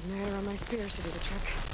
There on my spear should do the trick.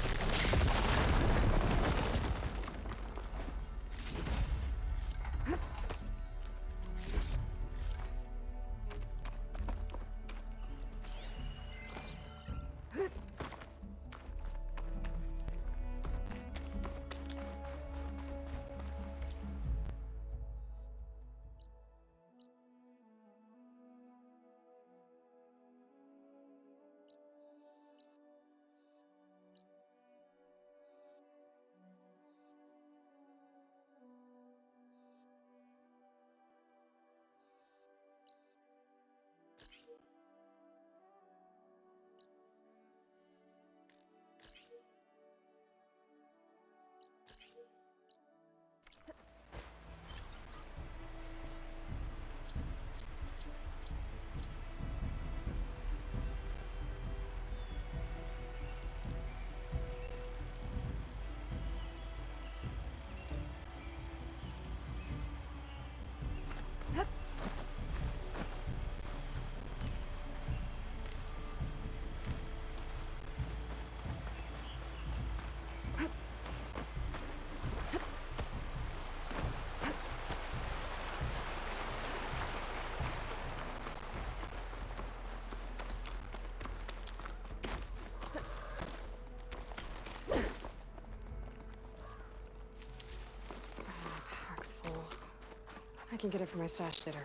I can get it from my stash later.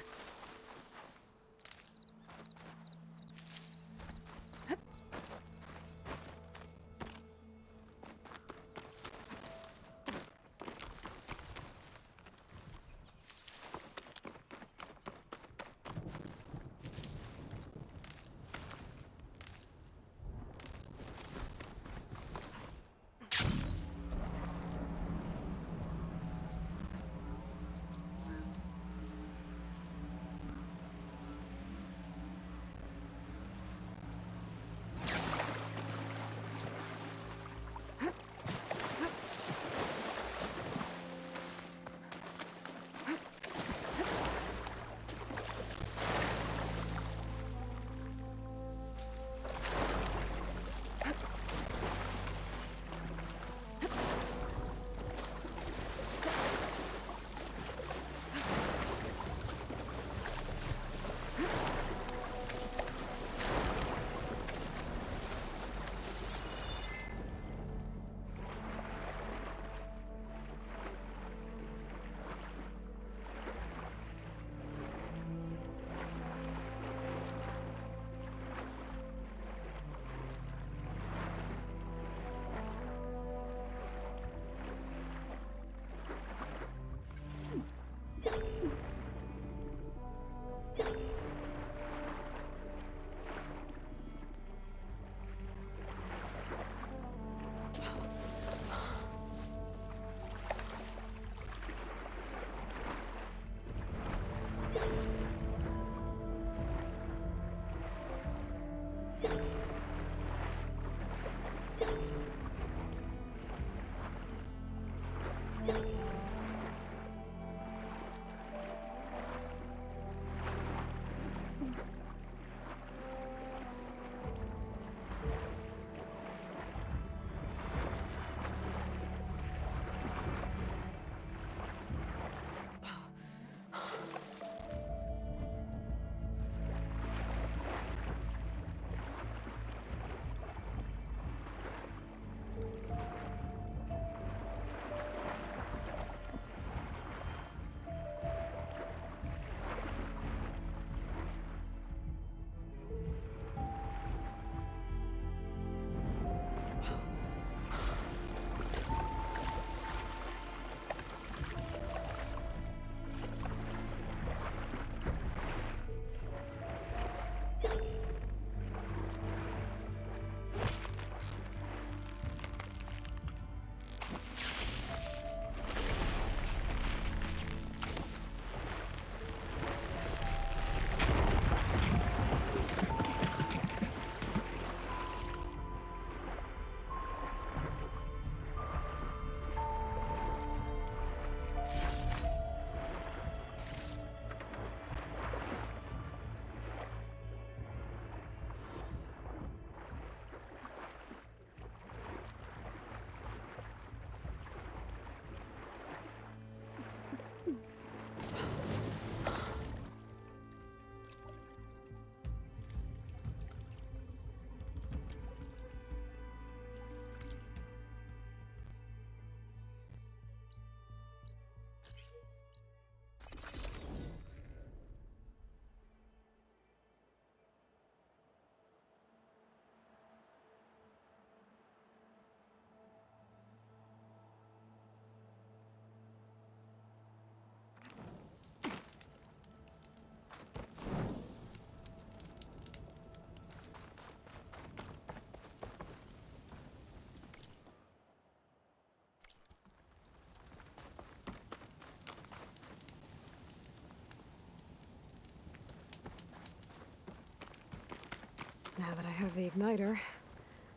Now that I have the igniter,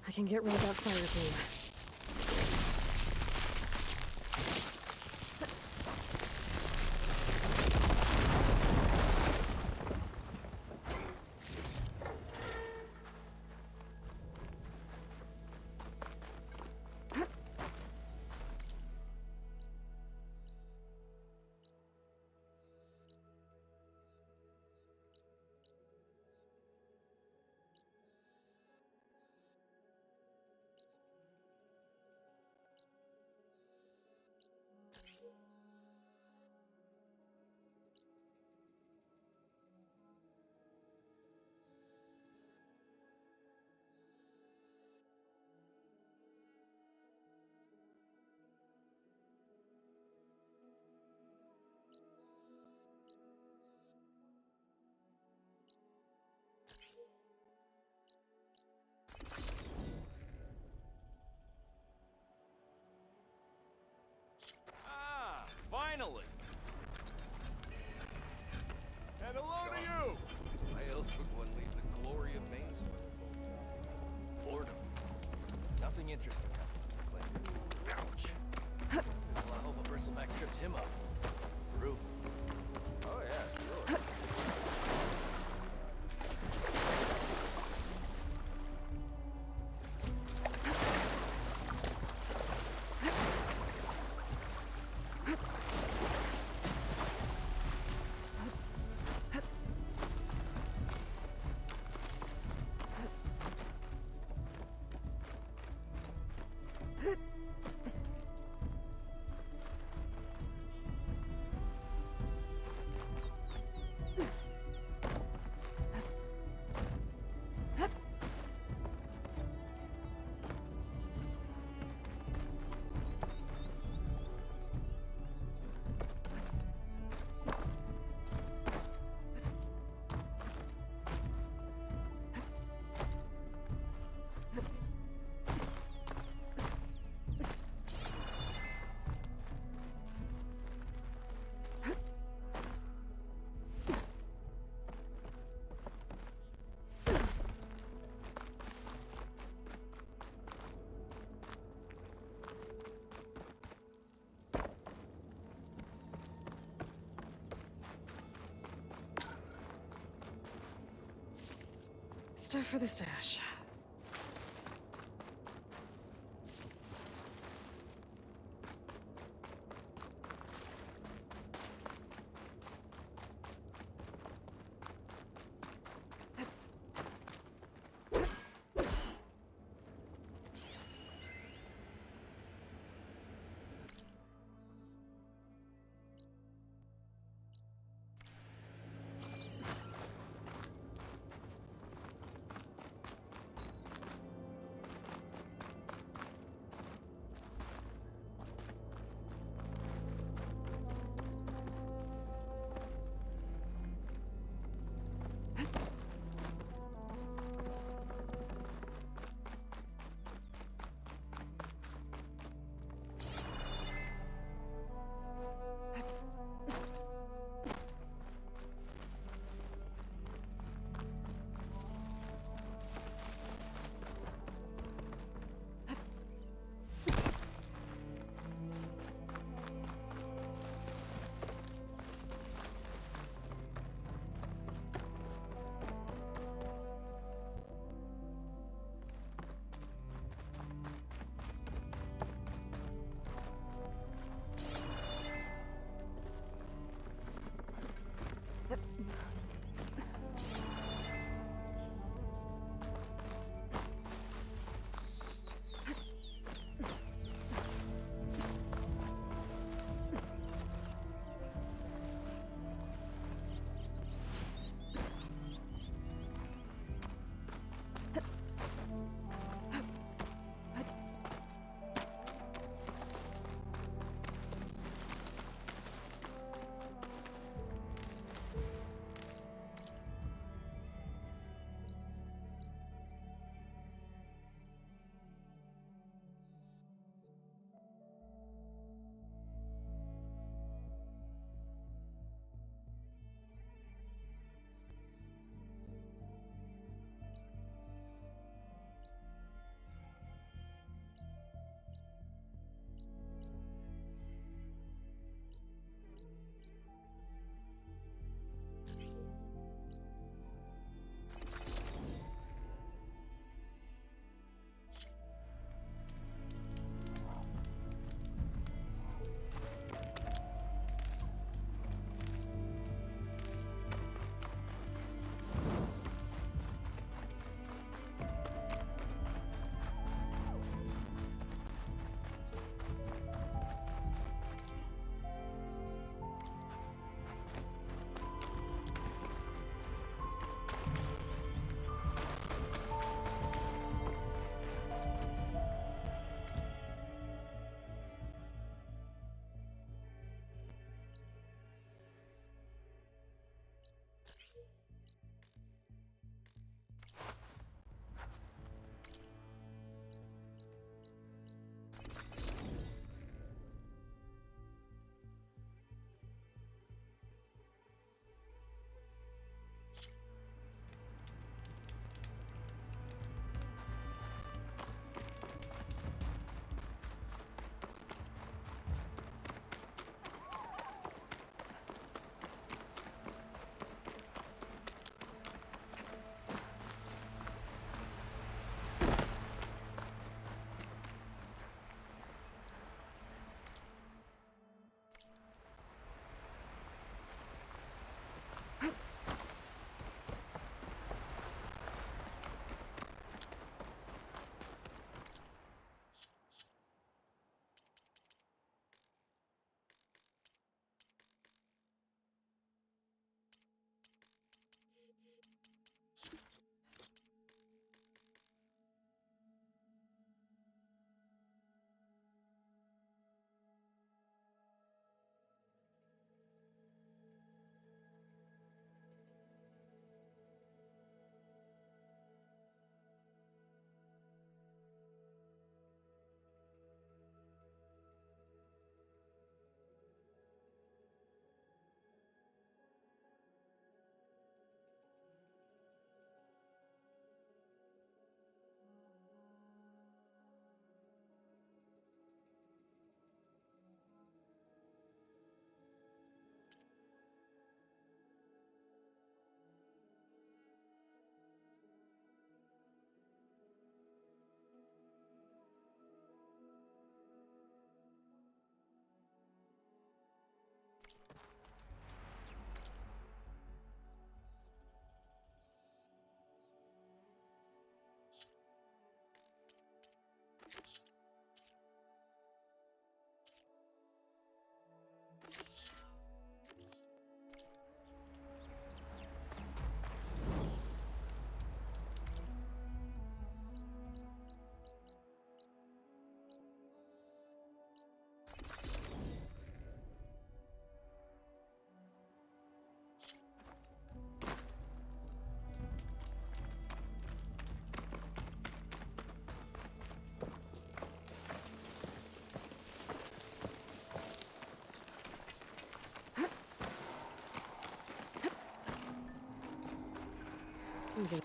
I can get rid of that fire beam. Finally! And hello to you! Why else would one leave the glory of Main Street? Boredom. Nothing interesting happened. Ouch! Well, I hope a bristleback tripped him up. True. Oh yeah, sure. Stuff for the stash. I'm gonna...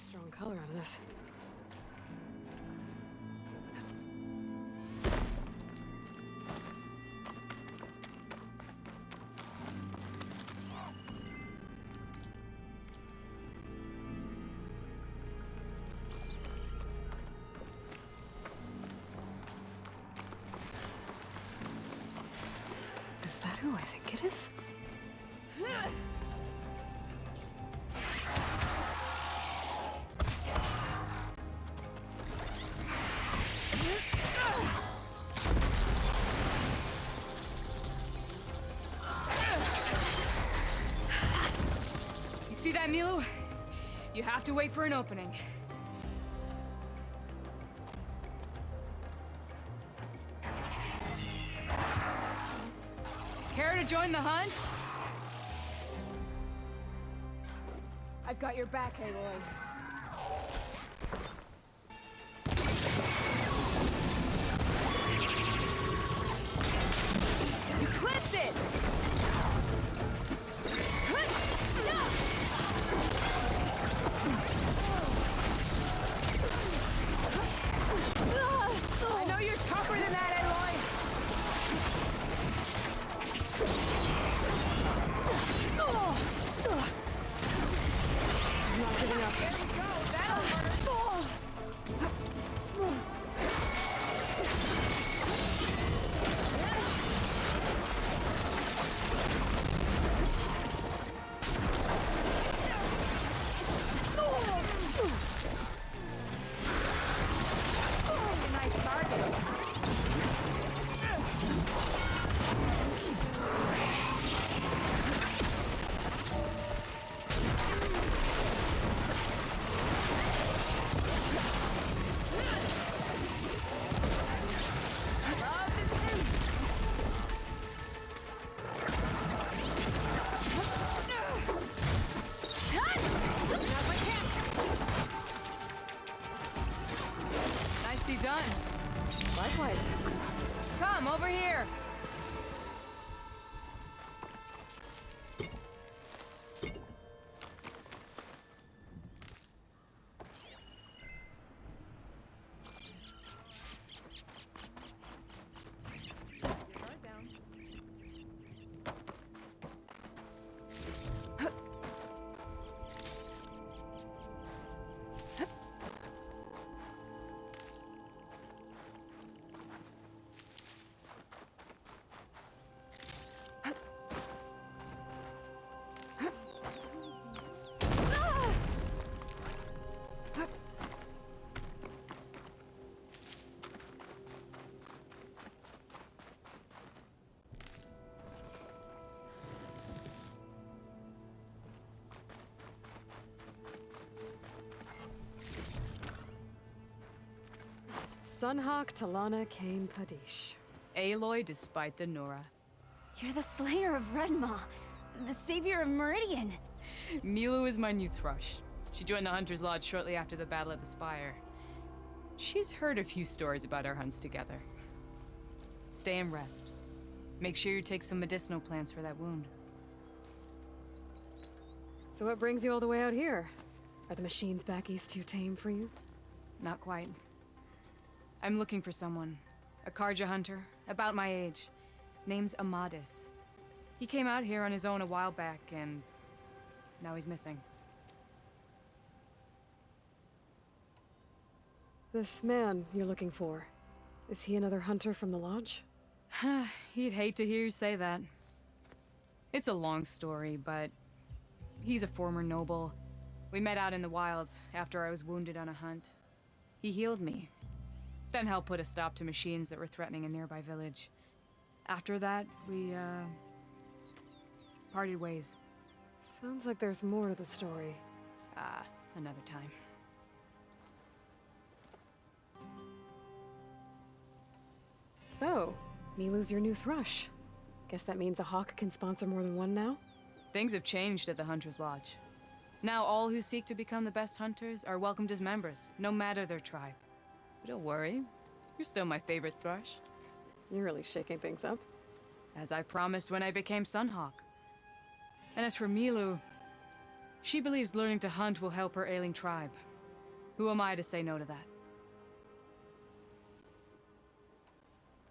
Strong color out of this. Is that who I think it is? You see that, Milo? You have to wait for an opening. Care to join the hunt? I've got your back, Aloy. You clipped it! I know you're tougher than that, Aloy! I'm not giving up. There we go, that'll hurt! Nice target. Nicely done. Likewise. Come over here. Guard down. Sunhawk Talana Kane Padish. Aloy despite the Nora. You're the slayer of Redmaw, the savior of Meridian. Milu is my new thrush. She joined the Hunter's Lodge shortly after the Battle of the Spire. She's heard a few stories about our hunts together. Stay and rest. Make sure you take some medicinal plants for that wound. So what brings you all the way out here? Are the machines back east too tame for you? Not quite. I'm looking for someone. A Karja hunter, about my age. Name's Amadis. He came out here on his own a while back, and now he's missing. This man you're looking for, is he another hunter from the lodge? He'd hate to hear you say that. It's a long story, but he's a former noble. We met out in the wilds after I was wounded on a hunt. He healed me, then helped put a stop to machines that were threatening a nearby village. After that, we, parted ways. Sounds like there's more to the story. Another time. So, Milu's your new thrush. Guess that means a hawk can sponsor more than one now? Things have changed at the Hunter's Lodge. Now all who seek to become the best hunters are welcomed as members, no matter their tribe. But don't worry, you're still my favorite thrush. You're really shaking things up. As I promised when I became Sunhawk. And as for Milu, she believes learning to hunt will help her ailing tribe. Who am I to say no to that?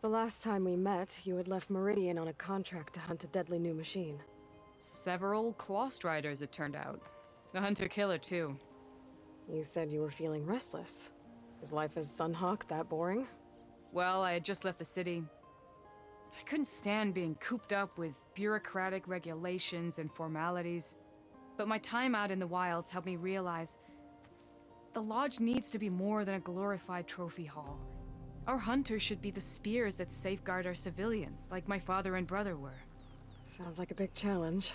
The last time we met, you had left Meridian on a contract to hunt a deadly new machine. Several Claw Riders, it turned out. A hunter-killer, too. You said you were feeling restless. Is life as Sunhawk that boring? Well, I had just left the city. I couldn't stand being cooped up with bureaucratic regulations and formalities. But my time out in the wilds helped me realize the lodge needs to be more than a glorified trophy hall. Our hunters should be the spears that safeguard our civilians, like my father and brother were. Sounds like a big challenge.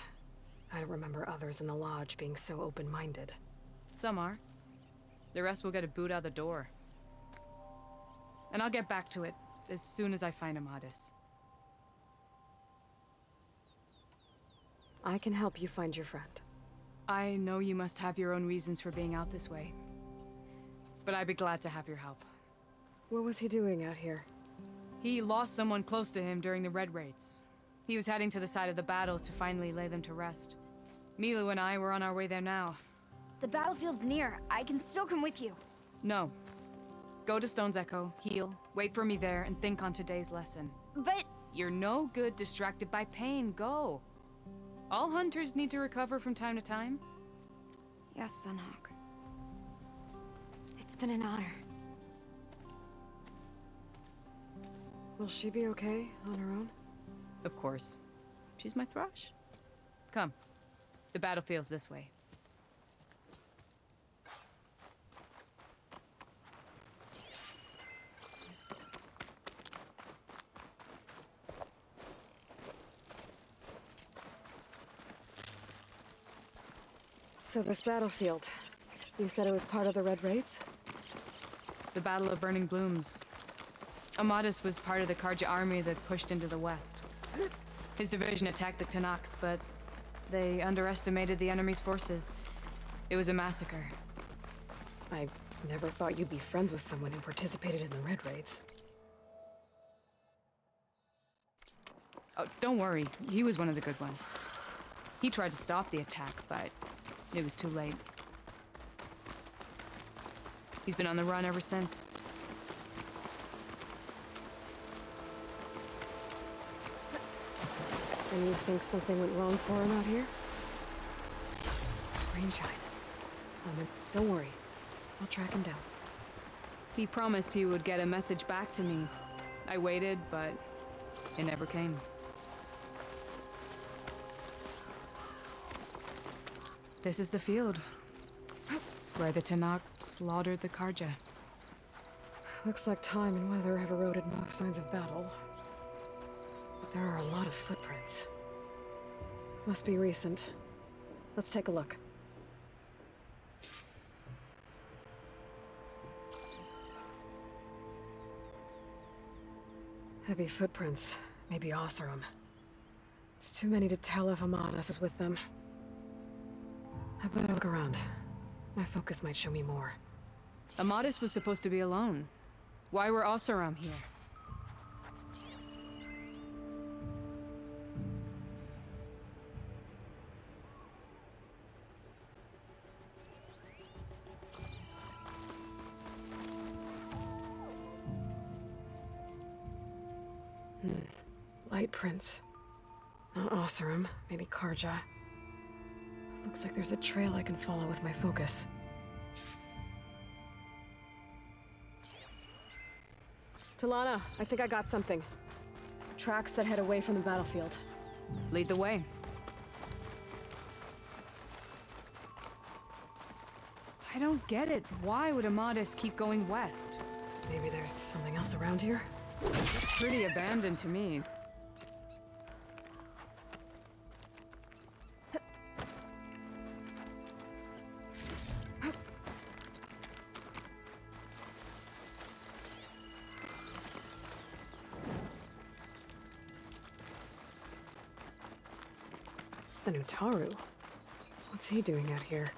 I don't remember others in the lodge being so open-minded. Some are. The rest will get a boot out the door. And I'll get back to it as soon as I find Amadis. I can help you find your friend. I know you must have your own reasons for being out this way. But I'd be glad to have your help. What was he doing out here? He lost someone close to him during the Red Raids. He was heading to the side of the battle to finally lay them to rest. Milu and I were on our way there now. The battlefield's near. I can still come with you. No. Go to Stone's Echo, heal, wait for me there, and think on today's lesson. But... You're no good distracted by pain. Go. All hunters need to recover from time to time. Yes, Sunhawk. It's been an honor. Will she be okay on her own? Of course. She's my thrush. Come. The battlefield's this way. So this battlefield, you said it was part of the Red Raids? The Battle of Burning Blooms. Amadis was part of the Karja army that pushed into the west. His division attacked the Tenakth, but they underestimated the enemy's forces. It was a massacre. I never thought you'd be friends with someone who participated in the Red Raids. Oh, don't worry. He was one of the good ones. He tried to stop the attack, but it was too late. He's been on the run ever since. And you think something went wrong for him out here? Rainshine. Don't worry. I'll track him down. He promised he would get a message back to me. I waited, but it never came. This is the field, where the Tenakth slaughtered the Karja. Looks like time and weather have eroded most signs of battle. But there are a lot of footprints. Must be recent. Let's take a look. Heavy footprints. Maybe Oseram. It's too many to tell if Amadas is with them. How about I look around? My focus might show me more. Amadas was supposed to be alone. Why were Oseram here? Light prints. Not Oseram, maybe Karja. Looks like there's a trail I can follow with my focus. Talana, I think I got something. Tracks that head away from the battlefield. Lead the way. I don't get it. Why would Amadas keep going west? Maybe there's something else around here? It's pretty abandoned to me. An Utaru? What's he doing out here?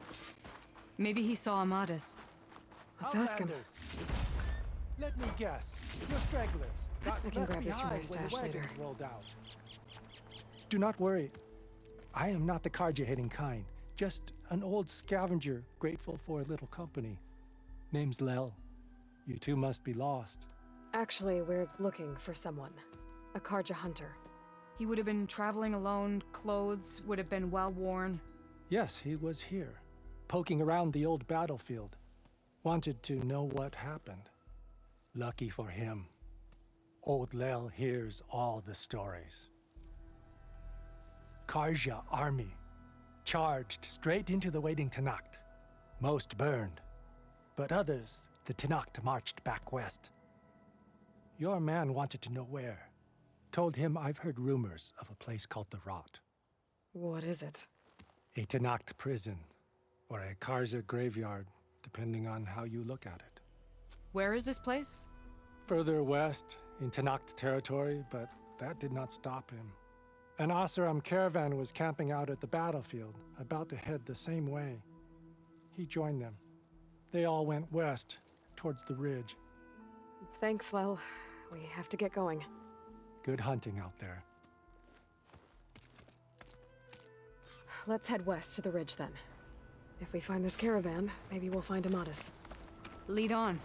Maybe he saw Amadas. Let's ask him. Outlanders. Let me guess. You're stragglers. Got I can left grab this from my behind when the stash later. wagons rolled out. Do not worry. I am not the Karja-hating kind. Just an old scavenger grateful for a little company. Name's Lel. You two must be lost. Actually, we're looking for someone. A Karja hunter. He would have been traveling alone, clothes would have been well worn. Yes, he was here, poking around the old battlefield. Wanted to know what happened. Lucky for him, old Lel hears all the stories. Karja army charged straight into the waiting Tenakth. Most burned, but others, the Tenakth marched back west. Your man wanted to know where. Told him I've heard rumors of a place called the Rot. What is it? A Tenakth prison, or a Karja graveyard, depending on how you look at it. Where is this place? Further west, in Tenakth territory, but that did not stop him. An Oseram caravan was camping out at the battlefield, about to head the same way. He joined them. They all went west, towards the ridge. Thanks, Lel. We have to get going. Good hunting out there. Let's head west to the ridge then. If we find this caravan, maybe we'll find Amadas. Lead on.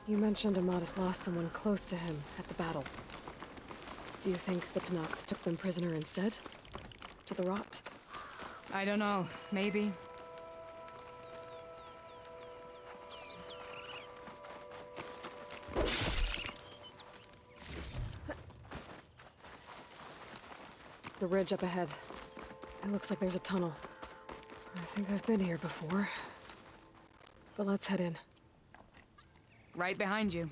You mentioned Amadas lost someone close to him at the battle. Do you think the Tenakth took them prisoner instead? To the Rot? I don't know. Maybe. The ridge up ahead. It looks like there's a tunnel. I think I've been here before. But let's head in. Right behind you.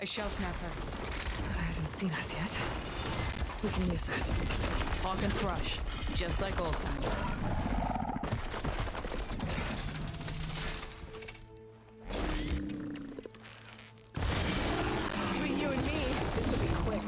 A shell snapper. But hasn't seen us yet. We can use that. Hawk and thrush. Just like old times. Between you and me, this will be quick.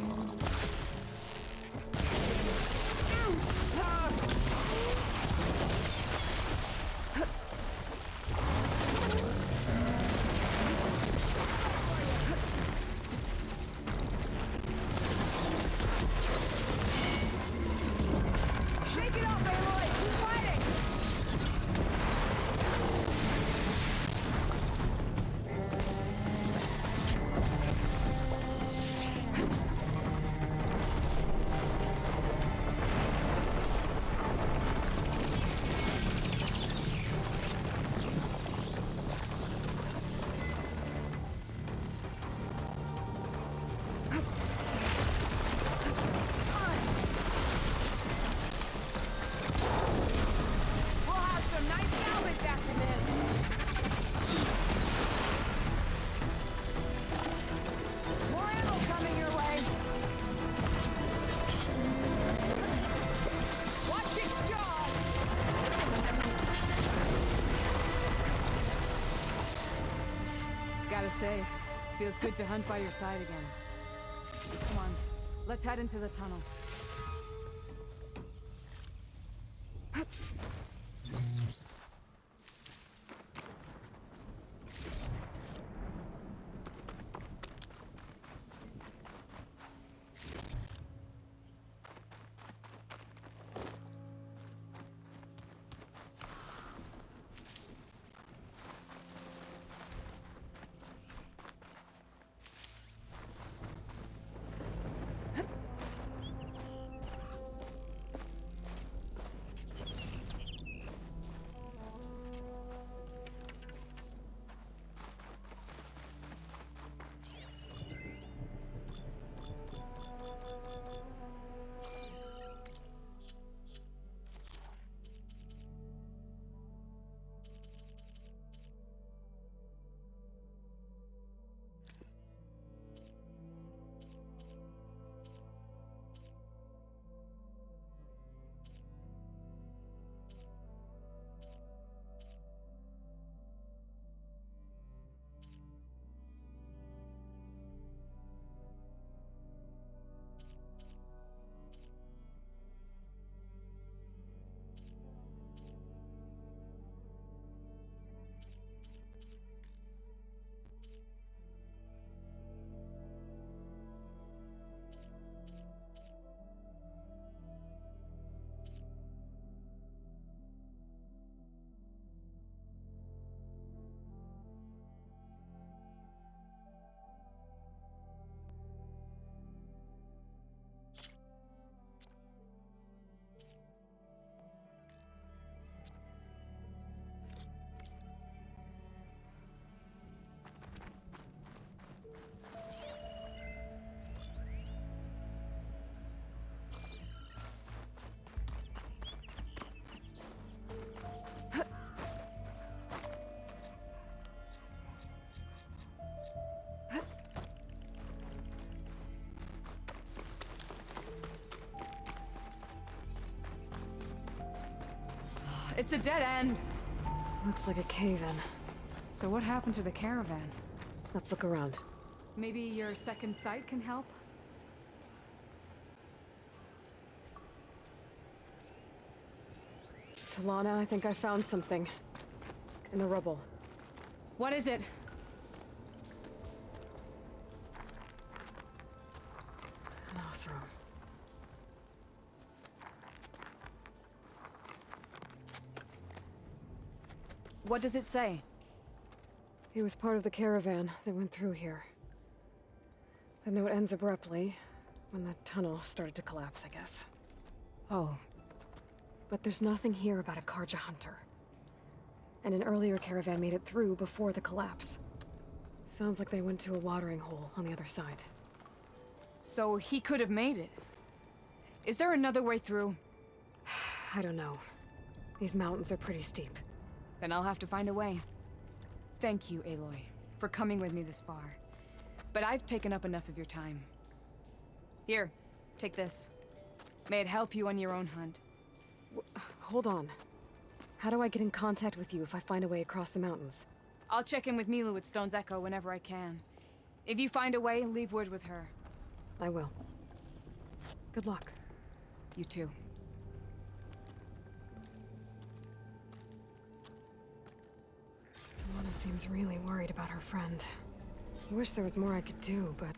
Shake it off, Aloy! Keep fighting! Feels good to hunt by your side again. Come on, let's head into the tunnel. It's a dead end. Looks like a cave-in. So what happened to the caravan? Let's look around. Maybe your second sight can help? Talana, I think I found something. In the rubble. What is it? An Osram. What does it say? He was part of the caravan that went through here. The note ends abruptly, when the tunnel started to collapse, I guess. Oh. But there's nothing here about a Karja hunter. And an earlier caravan made it through before the collapse. Sounds like they went to a watering hole on the other side. So he could have made it. Is there another way through? I don't know. These mountains are pretty steep. Then I'll have to find a way. Thank you, Aloy, for coming with me this far. But I've taken up enough of your time. Here, take this. May it help you on your own hunt. Hold on. How do I get in contact with you if I find a way across the mountains? I'll check in with Milu at Stone's Echo whenever I can. If you find a way, leave word with her. I will. Good luck. You too. Talana seems really worried about her friend. I wish there was more I could do, but...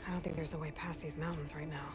I don't think there's a way past these mountains right now.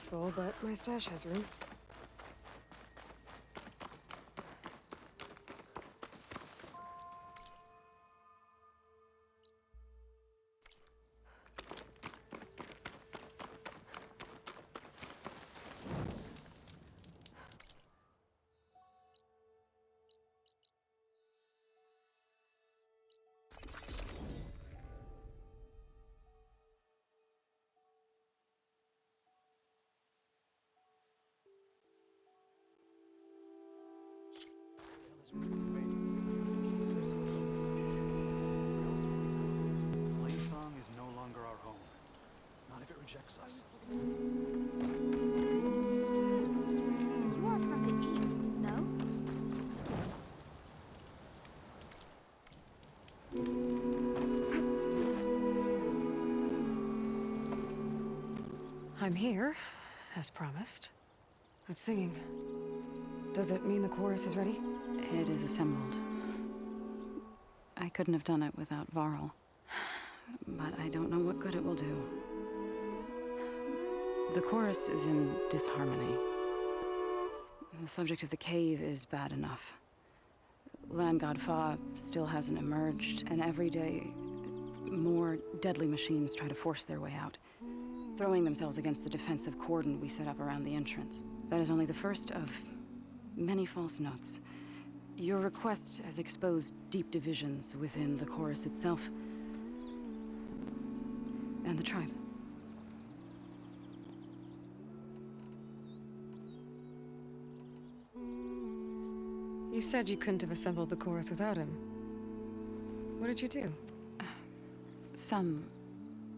looks full, but my stash has room. Playsong is no longer our home. Not if it rejects us. You are from the east, no? I'm here, as promised. That singing. Does it mean the chorus is ready? It is assembled. I couldn't have done it without Varl. But I don't know what good it will do. The chorus is in disharmony. The subject of the cave is bad enough. Land God Fa still hasn't emerged, and every day more deadly machines try to force their way out, throwing themselves against the defensive cordon we set up around the entrance. That is only the first of many false notes. Your request has exposed deep divisions within the chorus itself and the tribe. You said you couldn't have assembled the chorus without him. What did you do? Some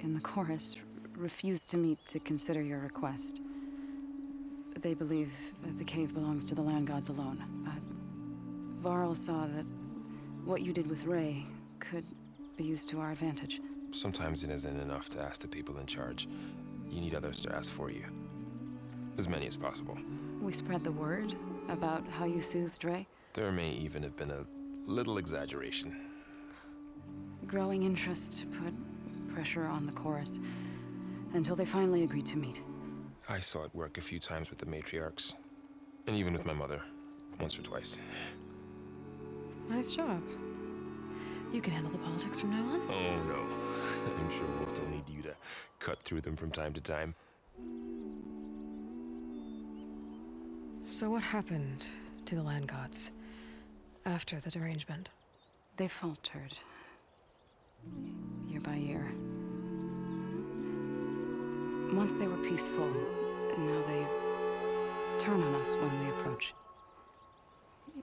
in the chorus refused to meet to consider your request. They believe that the cave belongs to the land gods alone, but Varl saw that what you did with Ray could be used to our advantage. Sometimes it isn't enough to ask the people in charge. You need others to ask for you. As many as possible. We spread the word about how you soothed Ray. There may even have been a little exaggeration. Growing interest put pressure on the chorus until they finally agreed to meet. I saw it work a few times with the matriarchs. And even with my mother. Once or twice. Nice job. You can handle the politics from now on? Oh no. I'm sure we'll still need you to cut through them from time to time. So what happened to the land gods after the derangement? They faltered. Year by year. Once they were peaceful, and now they turn on us when we approach.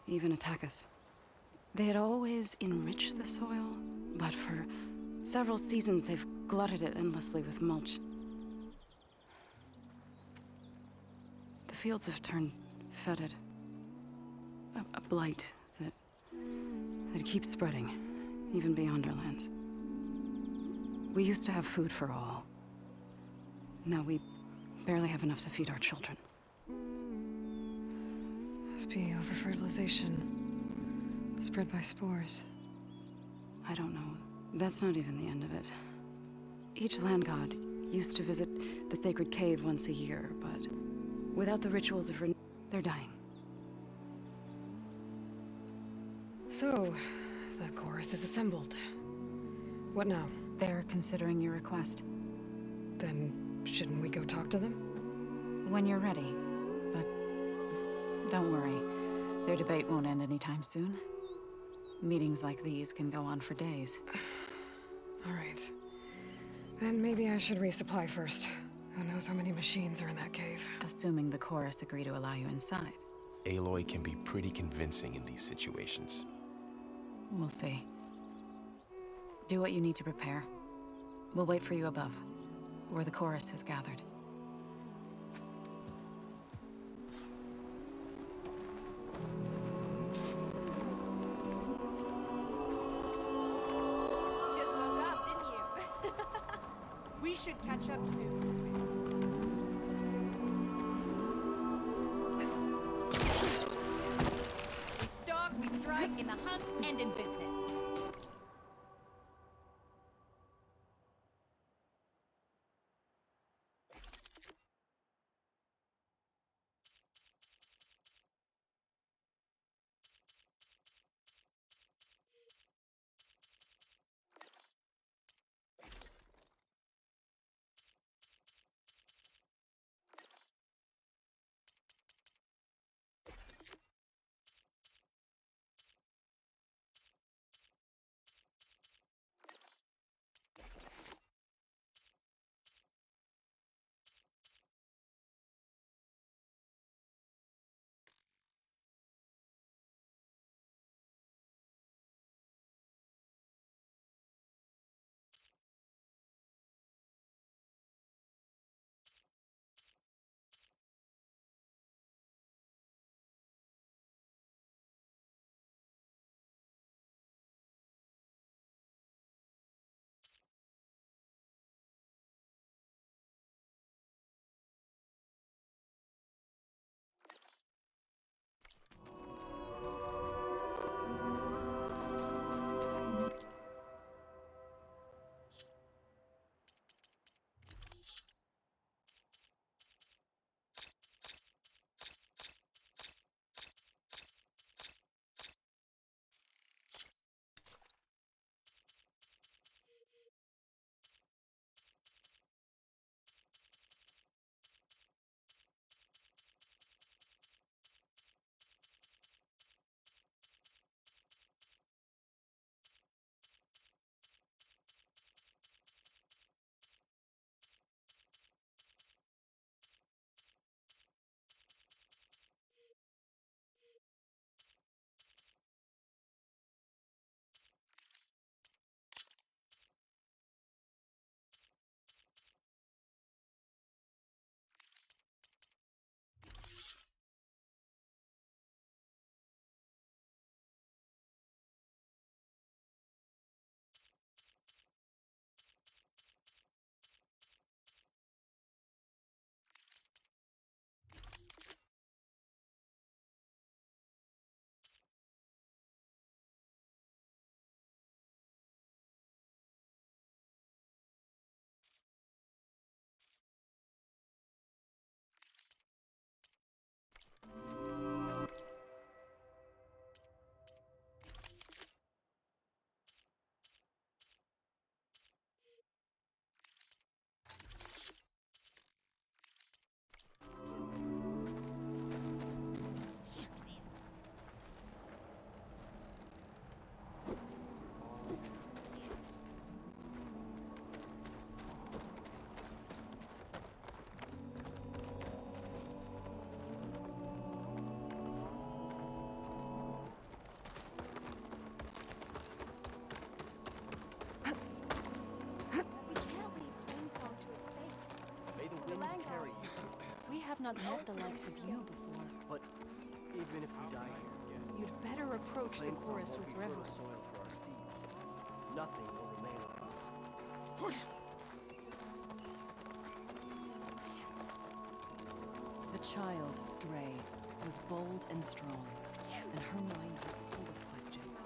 Even attack us. They had always enriched the soil, but for several seasons they've glutted it endlessly with mulch. The fields have turned fetid. A blight that keeps spreading, even beyond our lands. We used to have food for all. Now we barely have enough to feed our children. Must be over-fertilization. Spread by spores. I don't know. That's not even the end of it. Each land god used to visit the sacred cave once a year, but without the rituals of they're dying. So, the chorus is assembled. What now? They're considering your request. Then, shouldn't we go talk to them? When you're ready. But don't worry. Their debate won't end anytime soon. Meetings like these can go on for days. All right. Then maybe I should resupply first. Who knows how many machines are in that cave? Assuming the chorus agree to allow you inside. Aloy can be pretty convincing in these situations. We'll see. Do what you need to prepare. We'll wait for you above, where the chorus has gathered. Just woke up, didn't you? We should catch up soon. We stalk, we strike, in the hunt, and in business. not met the likes of you before. But even if we die here again, You'd better approach the Plains chorus will with be fertile reverence. soil for our seeds. Nothing will remain of us. The child, Dre, was bold and strong, and her mind was full of questions.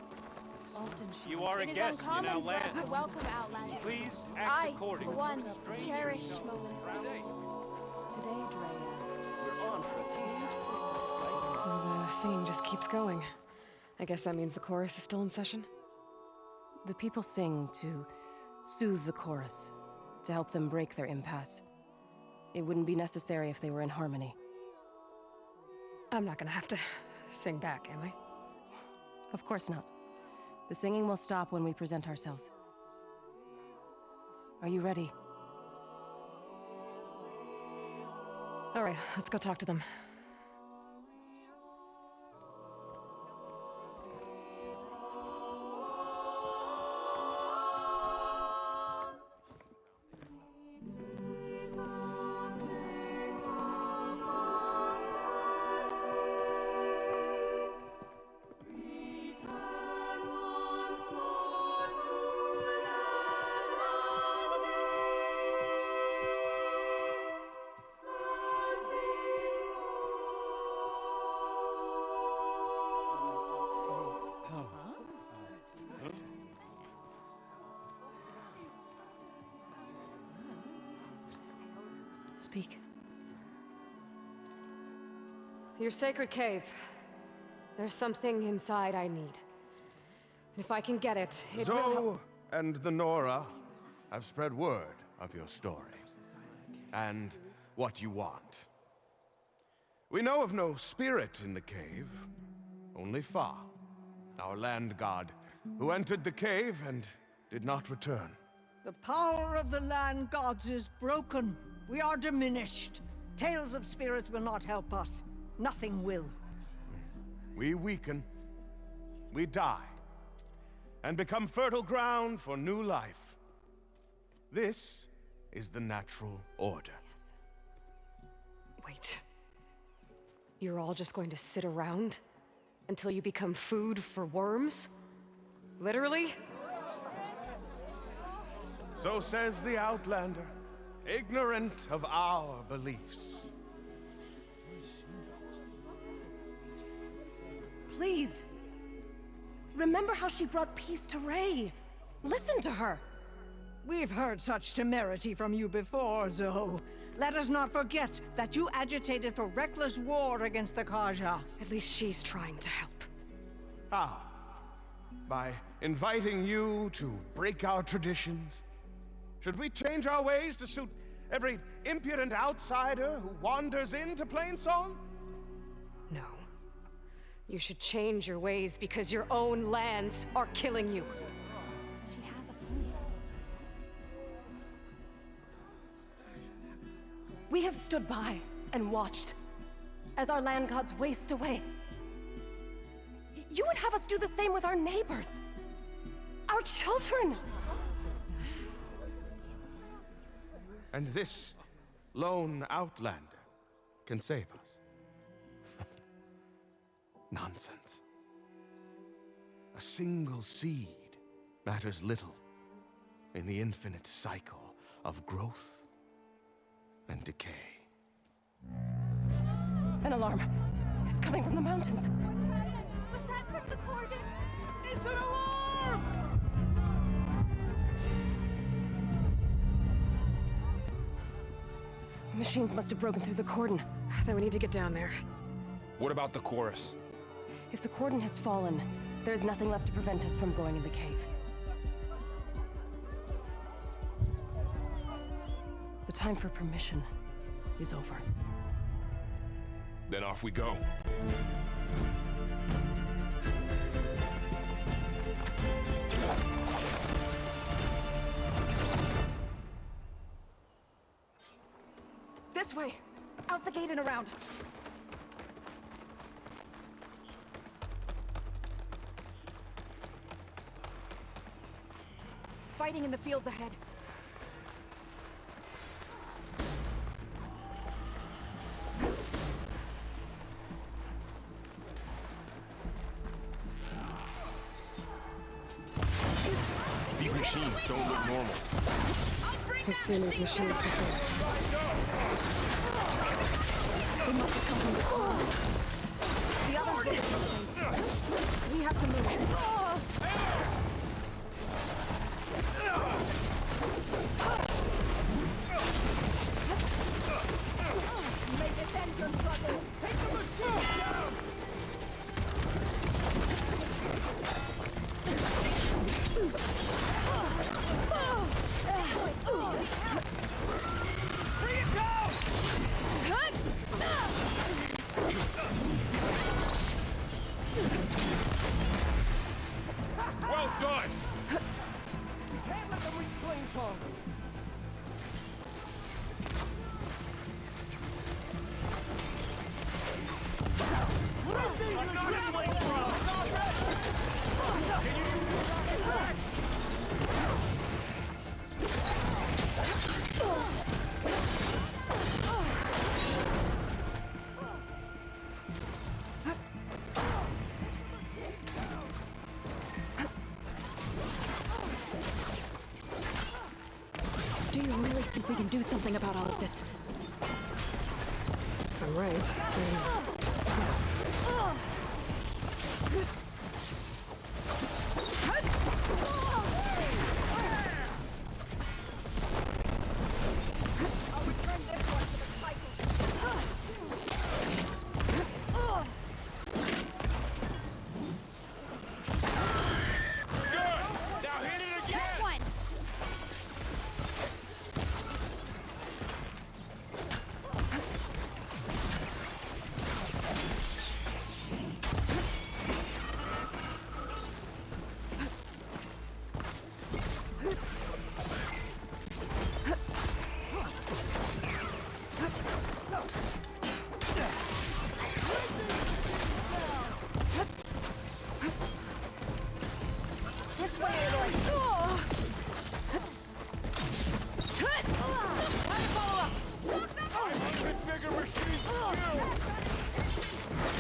Often she You are a guest in our land. To welcome outlanders. Please act I, accordingly. for one, Strangers cherish know moments like surroundings. these. Today, Dre asked, We're on for a tea ceremony, right? So the scene just keeps going. I guess that means the chorus is still in session? The people sing to soothe the chorus, to help them break their impasse. It wouldn't be necessary if they were in harmony. I'm not gonna have to sing back, am I? Of course not. The singing will stop when we present ourselves. Are you ready? All right, let's go talk to them. Speak. Your sacred cave. There's something inside I need. If I can get it, it will help. Zoe and the Nora have spread word of your story and what you want. We know of no spirit in the cave, only Fa, our land god, who entered the cave and did not return. The power of the land gods is broken. We are diminished. Tales of spirits will not help us. Nothing will. We weaken, we die, and become fertile ground for new life. This is the natural order. Yes. Wait. You're all just going to sit around until you become food for worms? Literally? So says the Outlander, ignorant of our beliefs. Please! Remember how she brought peace to Ray! Listen to her! We've heard such temerity from you before, Zoe. Let us not forget that you agitated for reckless war against the Kaja. At least she's trying to help. How? By inviting you to break our traditions? Should we change our ways to suit every impudent outsider who wanders into Plainsong? No. You should change your ways because your own lands are killing you. She has a point. We have stood by and watched as our land gods waste away. You would have us do the same with our neighbors, our children. And this lone outlander can save us. Nonsense. A single seed matters little in the infinite cycle of growth and decay. An alarm. It's coming from the mountains. Was that from the cordon? It's an alarm! Machines must have broken through the cordon. Then we need to get down there. What about the chorus? If the cordon has fallen, there's nothing left to prevent us from going in the cave. The time for permission is over. Then off we go. This way! Out the gate and around! Fighting in the fields ahead. machines don't look normal. I've seen these machines before. They must have come from the core. The others will be machines. We have to move. Make attention, brother! Take the machine down! Bring it down! Well done! We can't let them reach flame tongue! Do you really think we can do something about all of this? If I'm right, then...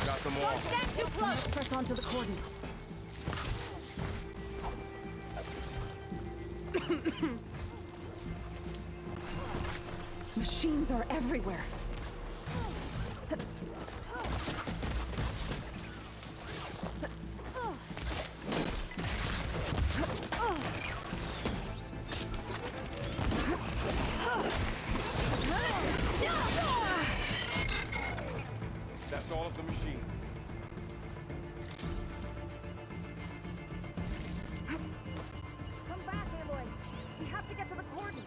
Got them all. Don't stand too close! Press onto the cordon. Machines are everywhere. That's all of the machines. Come back, Aloy! We have to get to the cordon!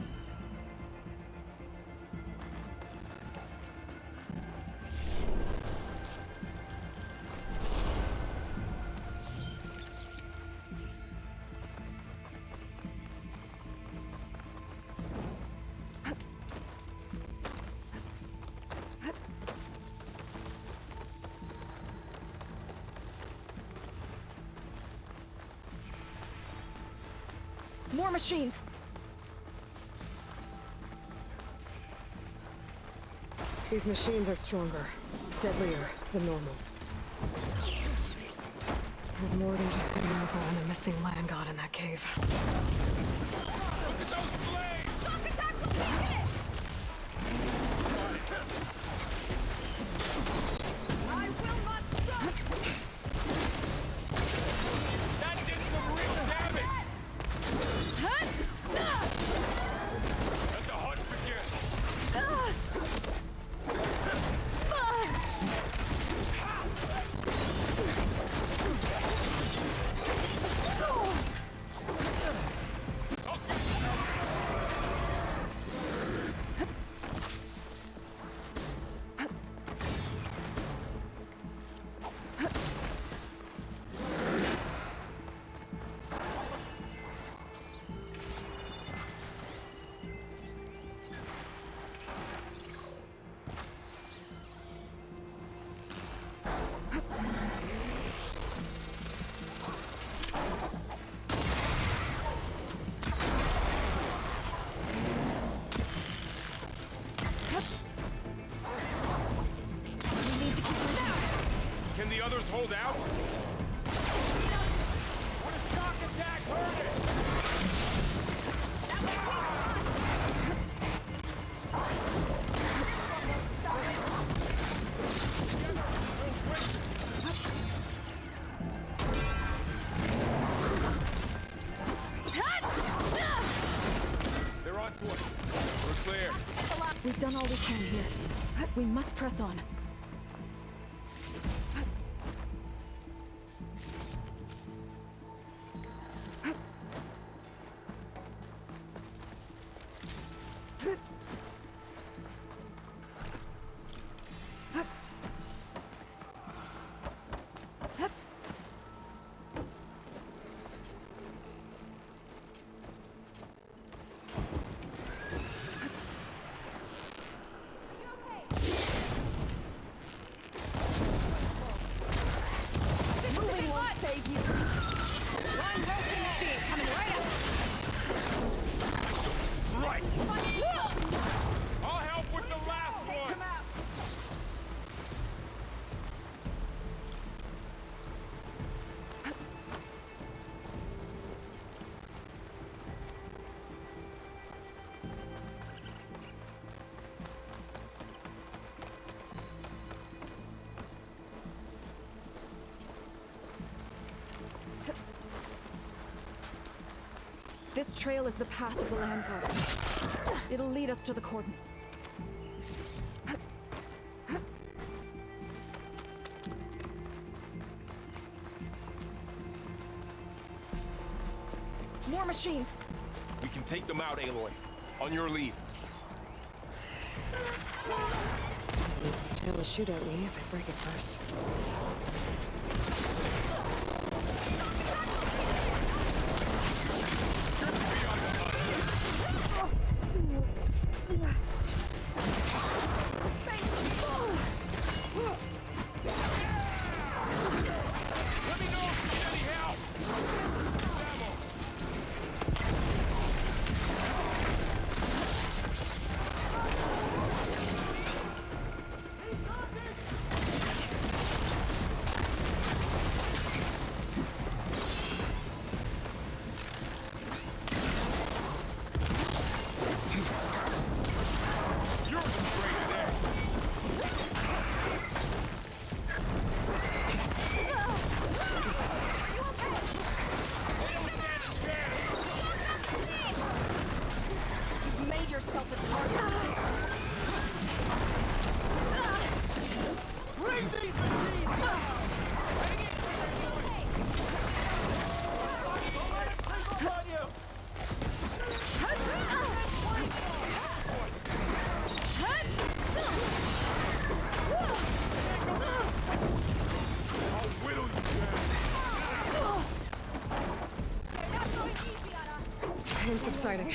More machines! These machines are stronger, deadlier than normal. There's more than just putting info on the missing land god in that cave. Look at those blades! Shock attack completed! I will not stop! That did some real damage! Let the hunt begin! Can the others hold out? Would a shock attack hurt it? We've done all we can here. We must press on. This trail is the path of the land gods. It'll lead us to the cordon. More machines! We can take them out, Aloy. On your lead. At least this tail will shoot at me if I break it first. Pain subsiding.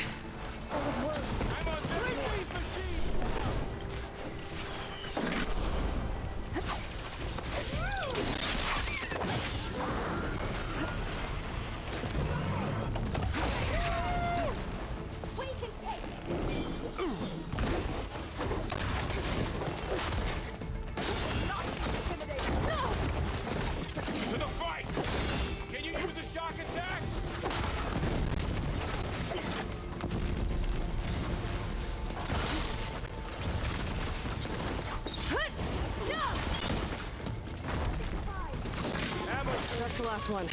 That's the last one.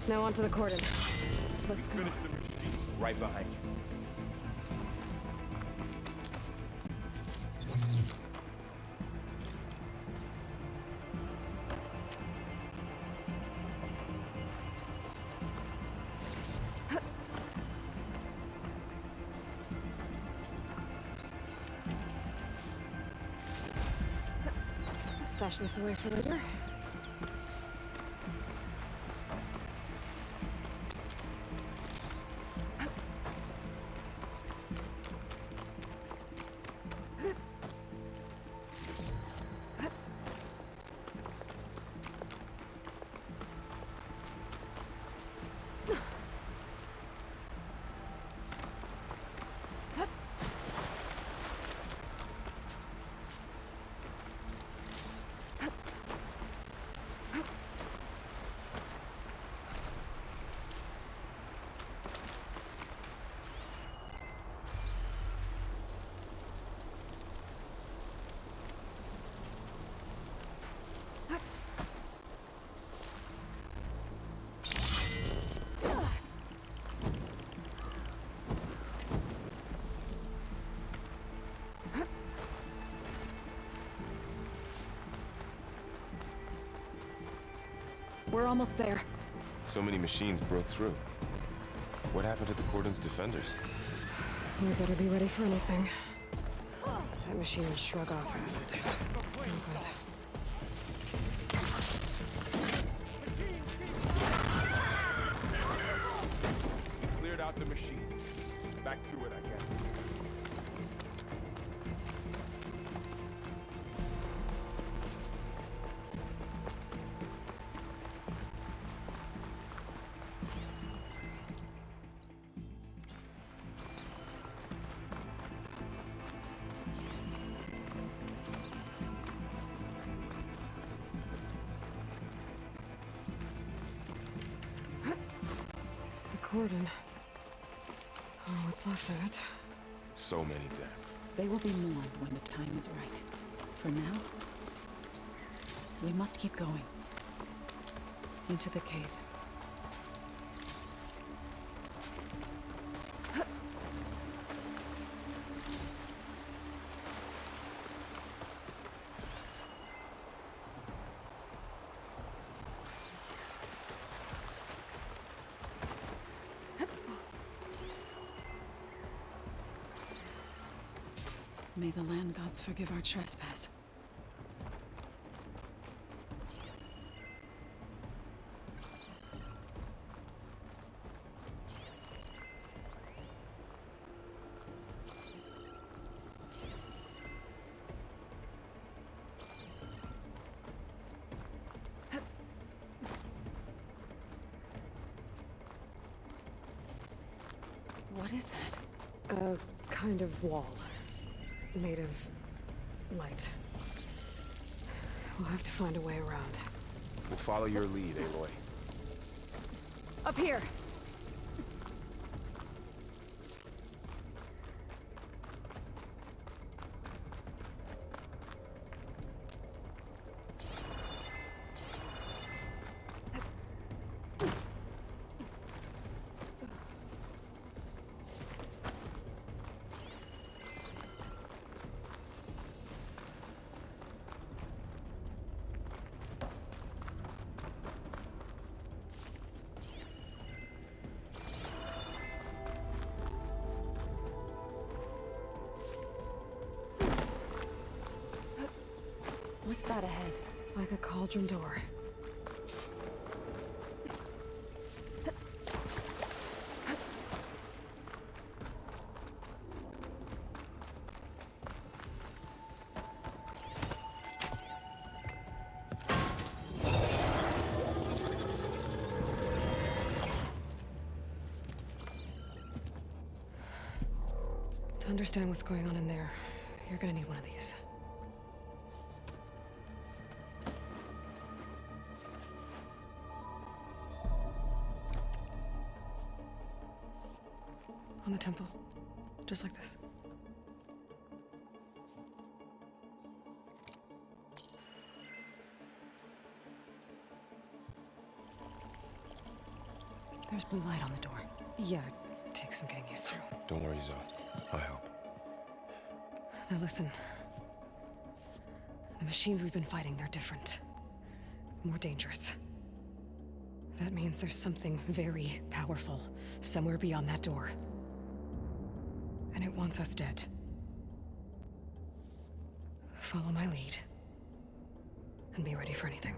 Now on to the cordon. Let's go. Right behind you. Stash this away for later. We're almost there. So many machines broke through. What happened to the cordon's defenders? We better be ready for anything. That machine will shrug off acid. No good. Cleared out the machines. Back to it, I guess. Cordon. Oh, what's left of it? So many dead. They will be more when the time is right. For now, we must keep going. Into the cave. May the land gods forgive our trespass. What is that? A kind of wall. Made of light. We'll have to find a way around. We'll follow your lead, Aloy. Up here! What's that ahead? Like a cauldron door. To understand what's going on in there, you're gonna need one of these. On the temple. Just like this. There's blue light on the door. Yeah, it takes some getting used to. Don't worry, Zoe. I'll help. Now listen. The machines we've been fighting, they're different. More dangerous. That means there's something very powerful somewhere beyond that door. And it wants us dead. Follow my lead. And be ready for anything.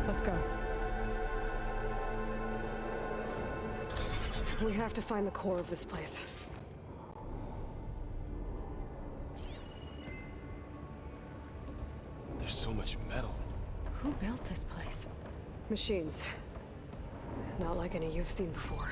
Let's go. We have to find the core of this place. There's so much metal. Who built this place? Machines. Not like any you've seen before.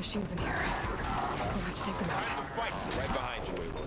machines in here. We'll have to take them out. Right behind you, Aloy.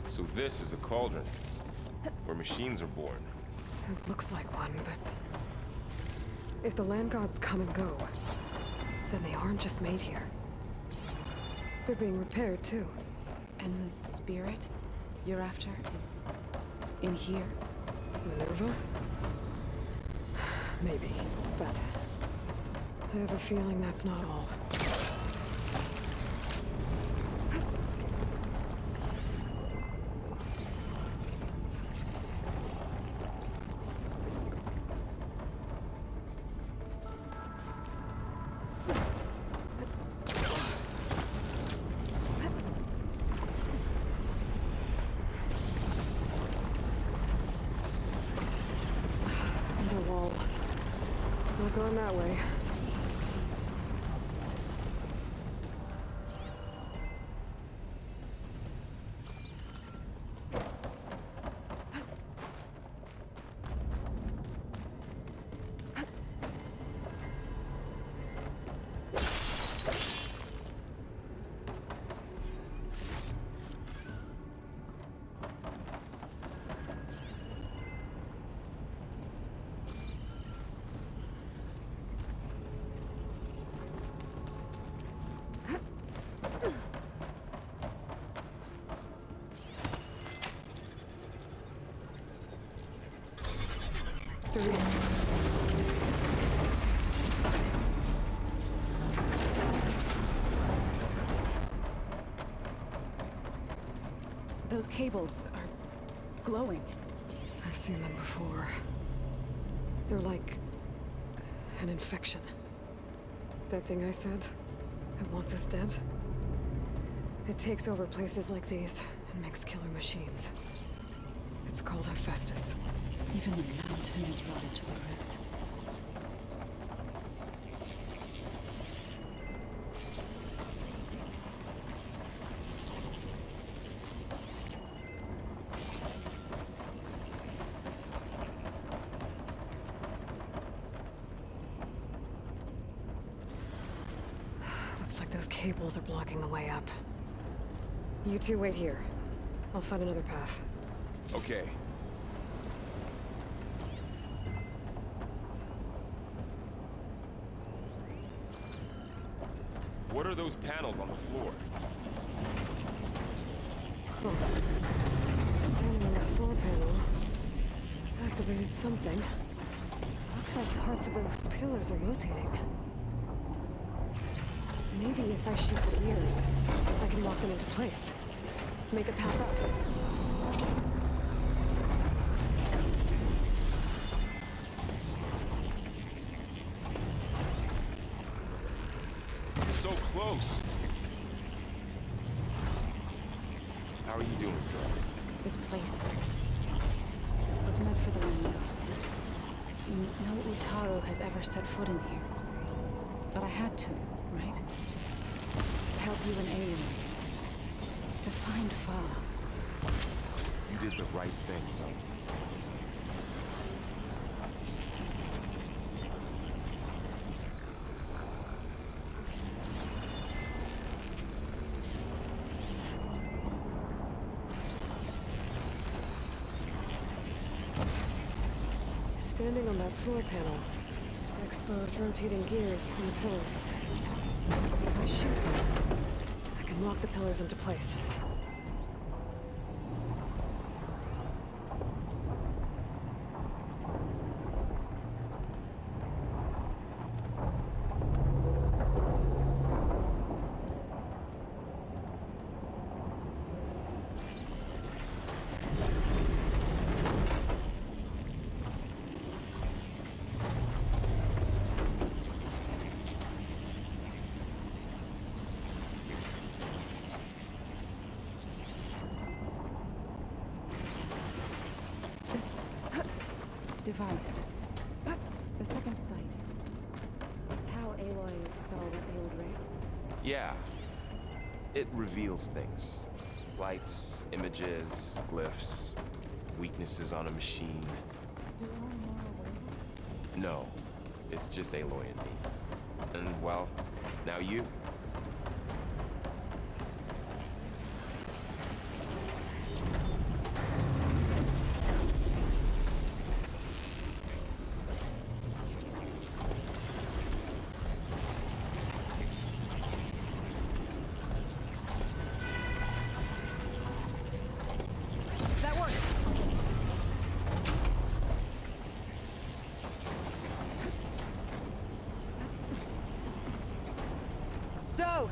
So this is a cauldron, where machines are born. It looks like one, but if the land gods come and go, then they aren't just made here. They're being repaired, too. And the spirit you're after is in here? Minerva? Maybe, but I have a feeling that's not all. Wall. Not going that way. Those cables are glowing. I've seen them before. They're like an infection. That thing I said, it wants us dead. It takes over places like these and makes killer machines. It's called Hephaestus. Even the mountain is rotted to the roots. Looks like those cables are blocking the way up. You two wait here. I'll find another path. Okay. What are those panels on the floor? Standing on this floor panel activated something. Looks like parts of those pillars are rotating. Maybe if I shoot the gears, I can lock them into place. Make a path up. So close. How are you doing, girl? This place was meant for the remnants. No Utaru has ever set foot in here. But I had to, right? To help you and Aloy. To find Fa. You did the right thing, son. Standing on that floor panel, exposed rotating gears in the pillars. If I shoot them, I can lock the pillars into place. Device. The second sight. It's how Aloy saw what ailed Ray. Yeah. It reveals things. Lights, images, glyphs, weaknesses on a machine. Do you want more aware? No. It's just Aloy and me. And, well, now you. That works! So,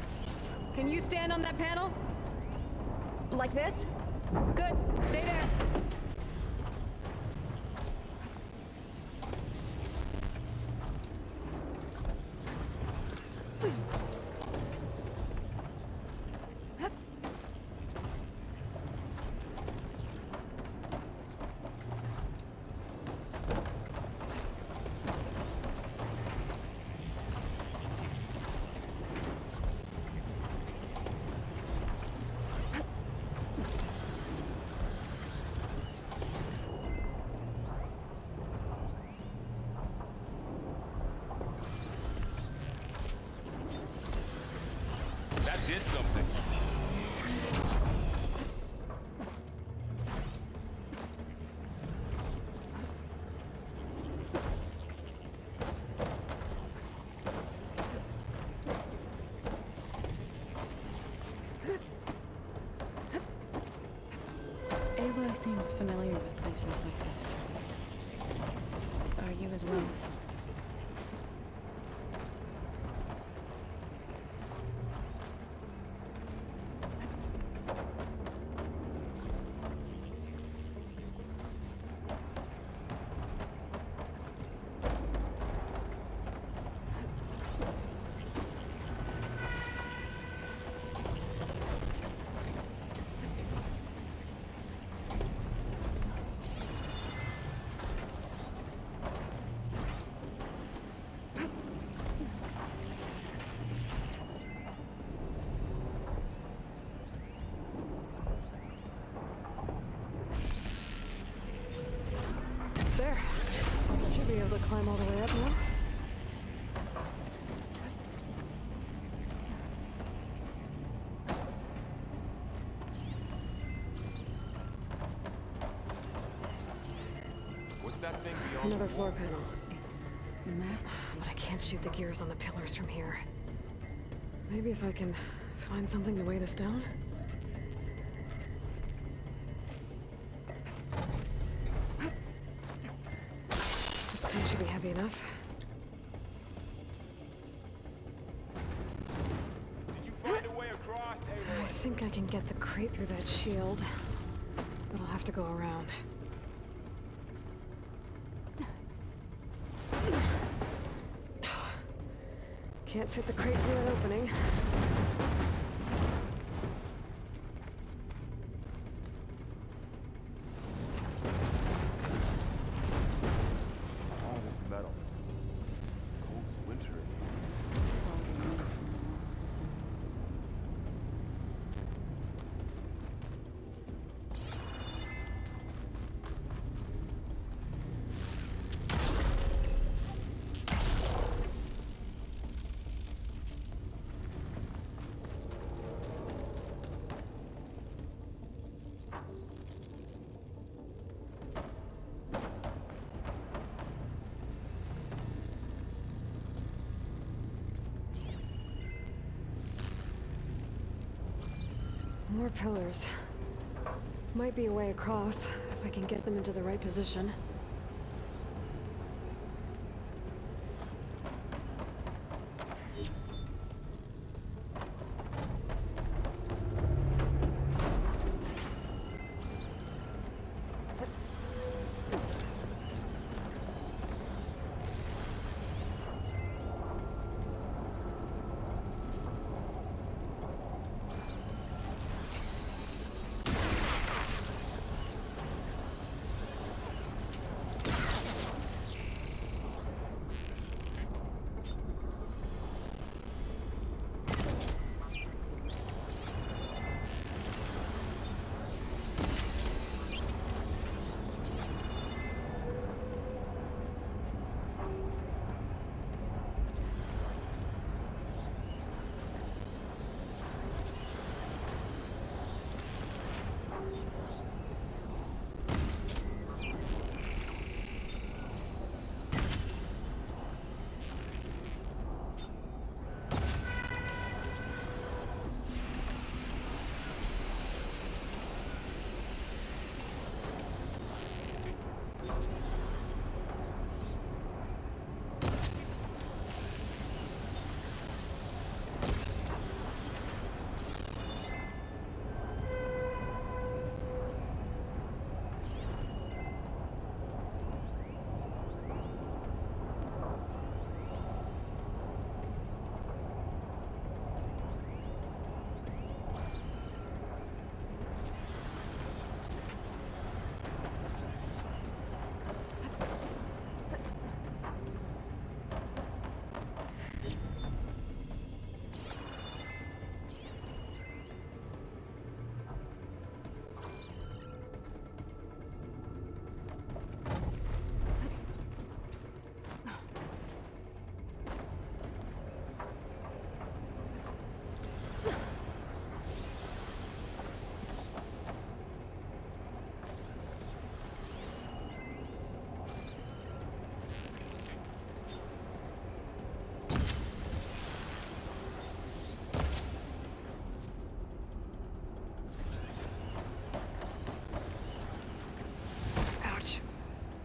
can you stand on that panel? Like this? Good. Stay there. That did something. Aloy seems familiar with places like this. Are you as well? There. Should be able to climb all the way up now. What's that thing beyond Another the floor wall? panel. It's massive. But I can't shoot the gears on the pillars from here. Maybe if I can find something to weigh this down? This crate should be heavy enough. Did you find a way across, Aloy? I think I can get the crate through that shield, but I'll have to go around. Can't fit the crate through that opening. All this metal. Cold's winter. More pillars. Might be a way across, if I can get them into the right position.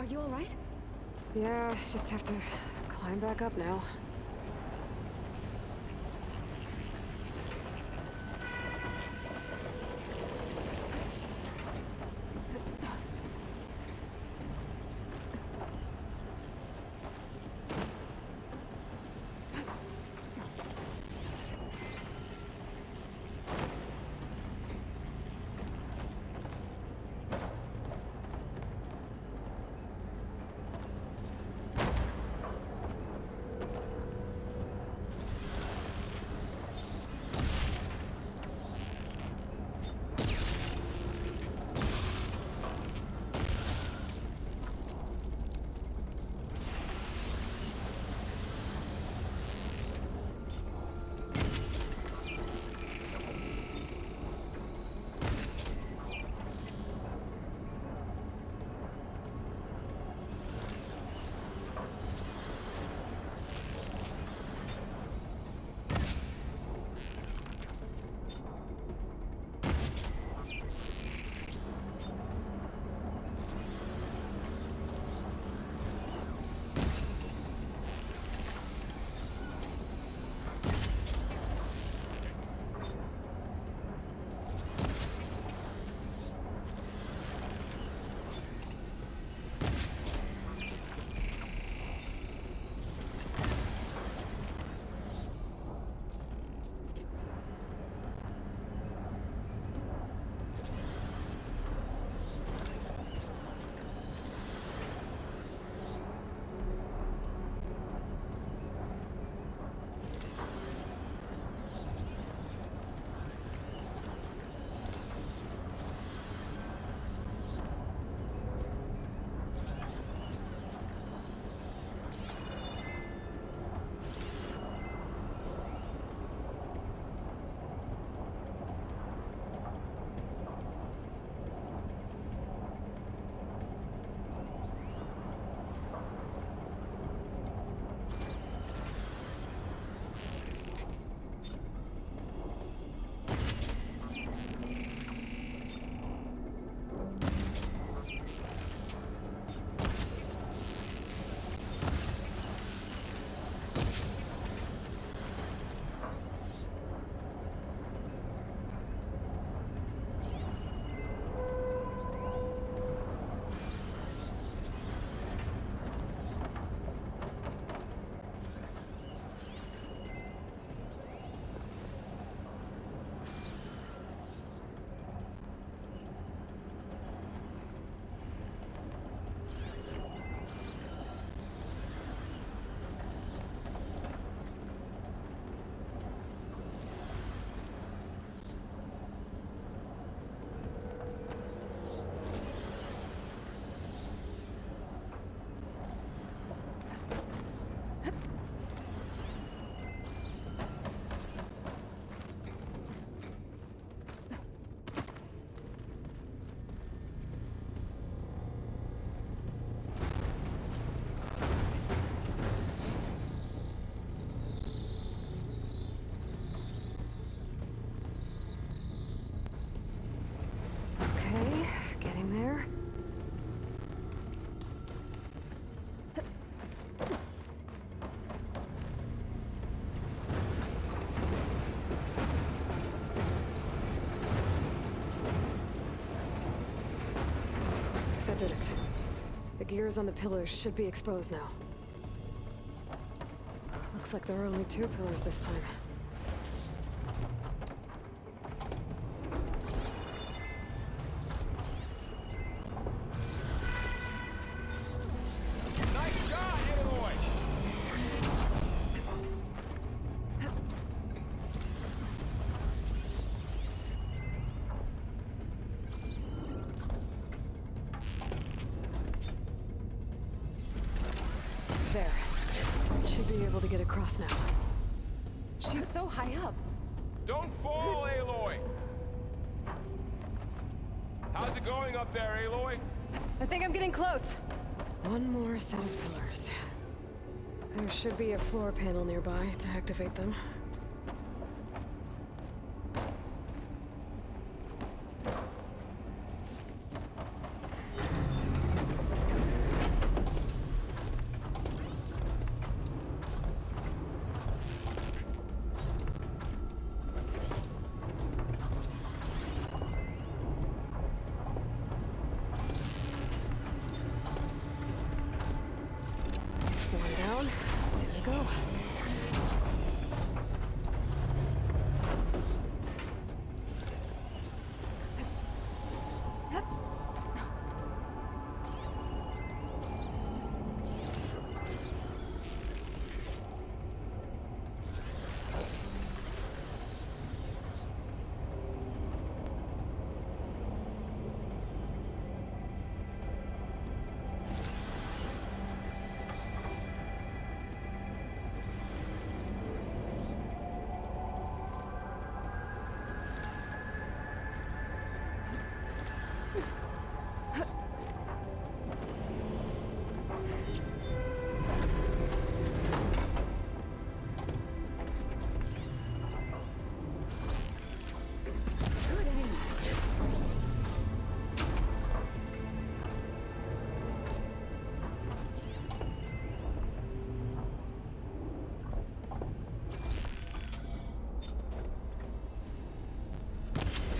Are you alright? Yeah, just have to climb back up now. did it. The gears on the pillars should be exposed now. Looks like there are only 2 pillars this time. Nice shot, Aloy! There. Should be able to get across now. She's so high up. Don't fall, Aloy! How's it going up there, Aloy? I think I'm getting close. One more set of pillars. There should be a floor panel nearby to activate them. One down. 2 to go.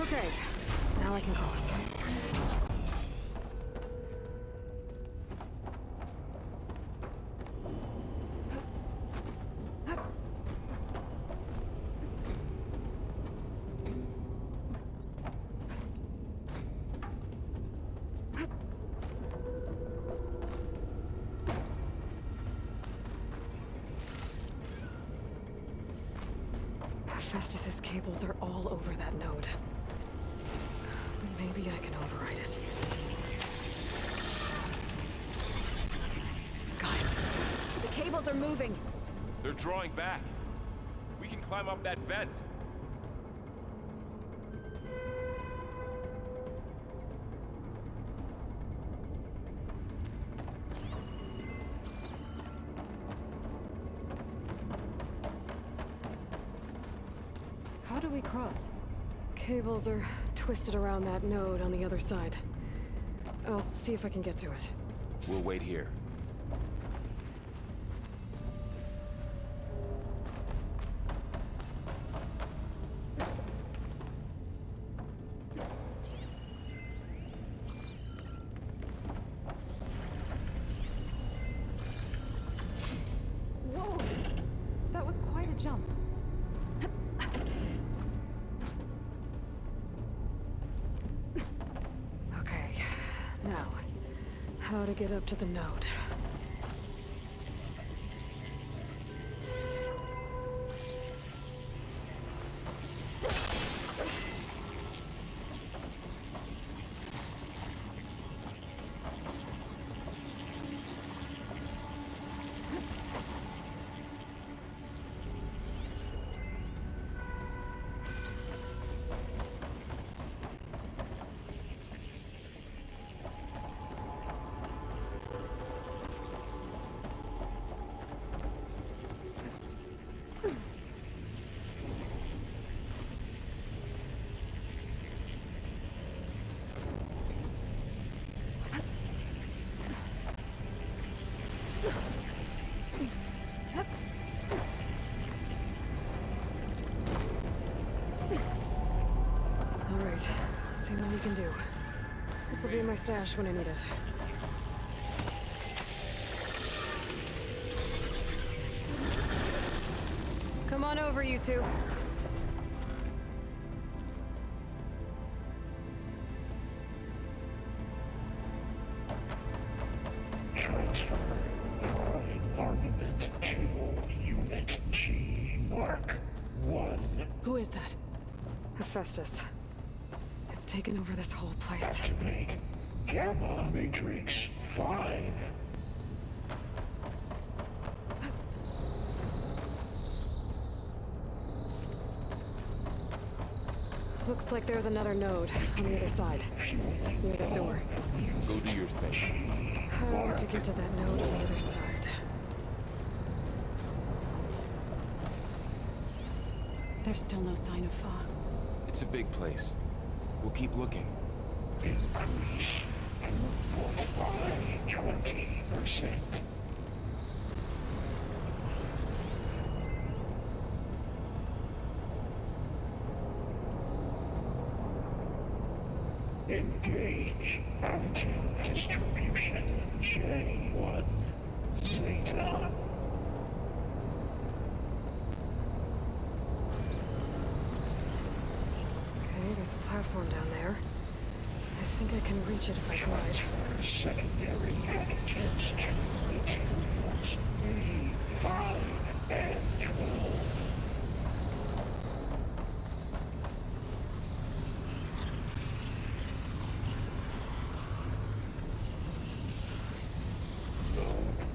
Okay, now I can cross. Festus's cables are all over that node. Maybe I can override it. Got it. The cables are moving. They're drawing back. We can climb up that vent. How do we cross? Cables are twisted around that node on the other side. I'll see if I can get to it. We'll wait here. Whoa! That was quite a jump. Okay, now, how to get up to the node. All right, let's see what we can do. This'll be in my stash when I need it. Come on over, you two. Transfer drawing armament to Unit G Mark 1. Who is that? Hephaestus. It's taken over this whole place. Activate Gamma Matrix 5. Looks like there's another node on the other side, near that door. Go do your thing. How to get to that node on the other side? There's still no sign of Fa. It's a big place. We'll keep looking. Increase throughput by 20%. Engage mountain distribution J1 Zeta. Okay, there's a platform down there. I think I can reach it if I glide. Transfer secondary packages to materials A5 and 12.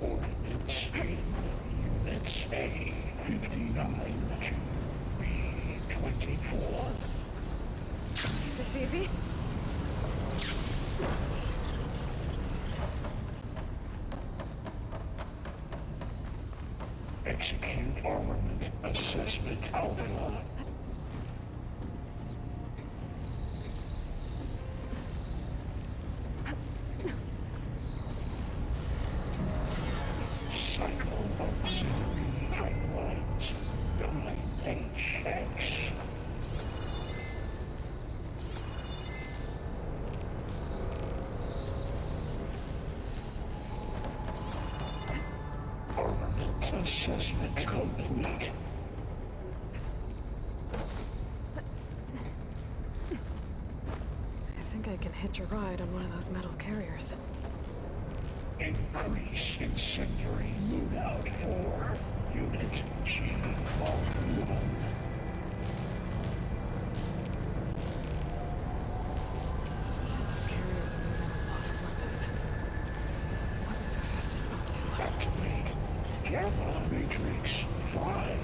Ordnance in Units A59 to B24. This easy? Execute armament assessment alpha. Cycle auxiliary pipelines 9HX. Armament assessment complete. I think I can hitch a ride on one of those metal carriers. Increase incendiary loadout for Unit G Mark 1. Those carriers are moving a lot of weapons. What is Hephaestus up to? Activate Gamma Matrix 5.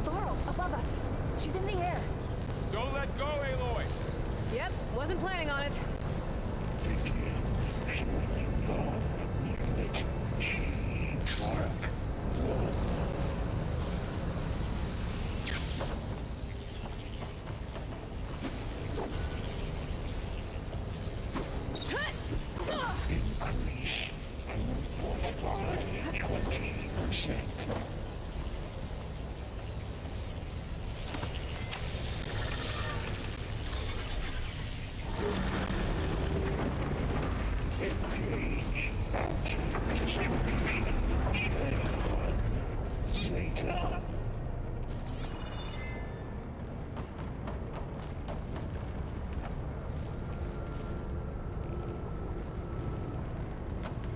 Laurel, above us. She's in the air. Don't let go, Aloy! Yep, wasn't planning on it. Begin fueling of Unit G Mark 1. Increase throughput by 20%. Engage mountain distribution J1 Zeta.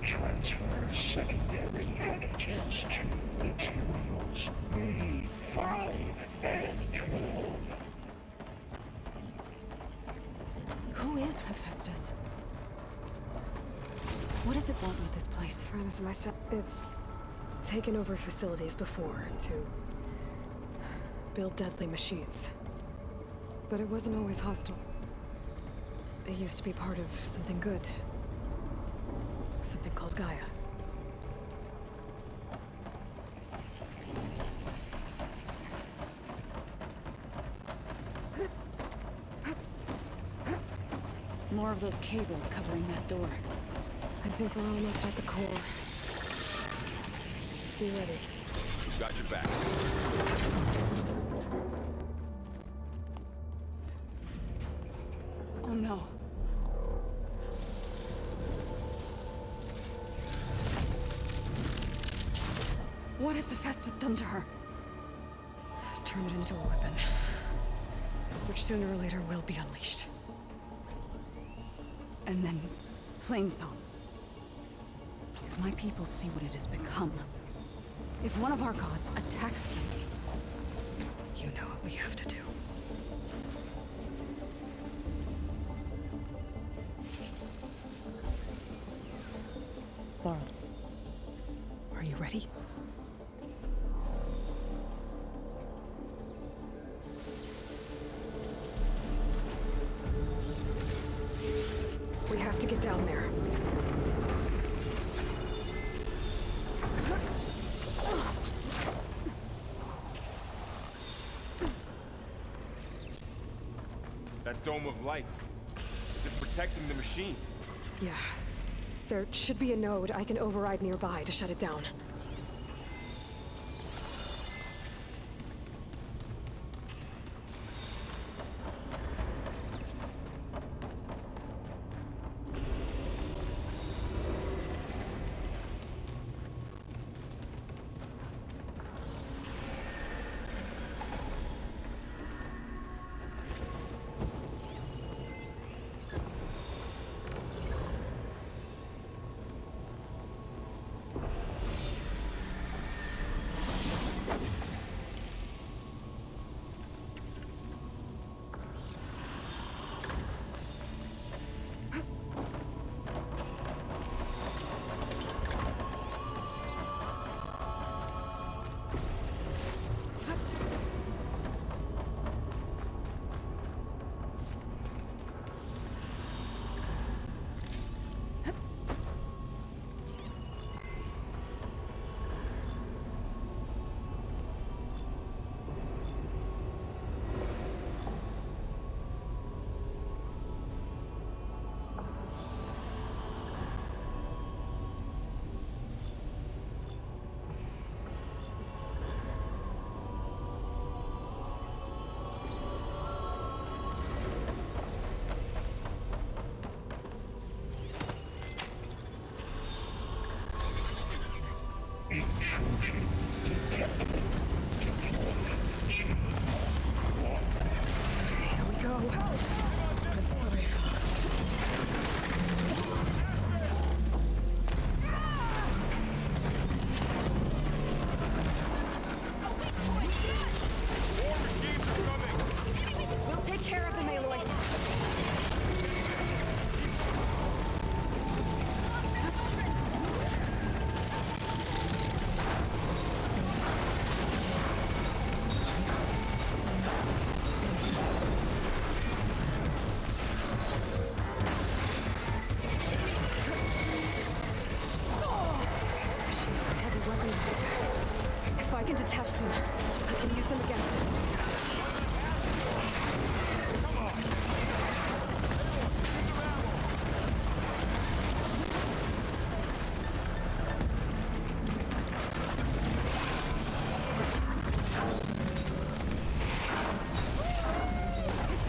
Transfer secondary packages to materials A5 and 12. Who is Hephaestus? What does it want with this place? That's my stuff. It's taken over facilities before to build deadly machines. But it wasn't always hostile. It used to be part of something good. Something called Gaia. More of those cables covering that door. I think we're almost at the core. Be ready. We've got your back. no. What has Hephaestus done to her? Turn it into a weapon, which sooner or later will be unleashed. And then, Plainsong. If my people see what it has become, if one of our gods attacks them, you know what we have to do. Laurel, are you ready? We have to get down there. That dome of light. Is it protecting the machine? Yeah. There should be a node I can override nearby to shut it down. Intrusion detected. Here we go. I'm sorry, Father. We'll take care of them, Aloy. If I can detach them, I can use them against it. It's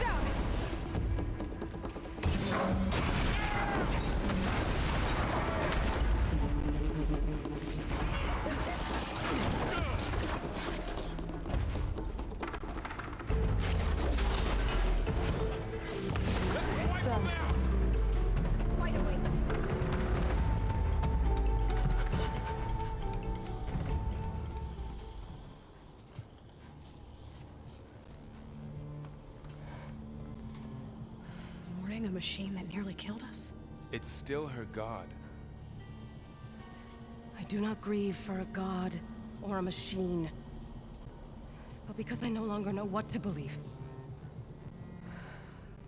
down. Fight awaits. Mourning a machine that nearly killed us? It's still her god. I do not grieve for a god or a machine, but because I no longer know what to believe.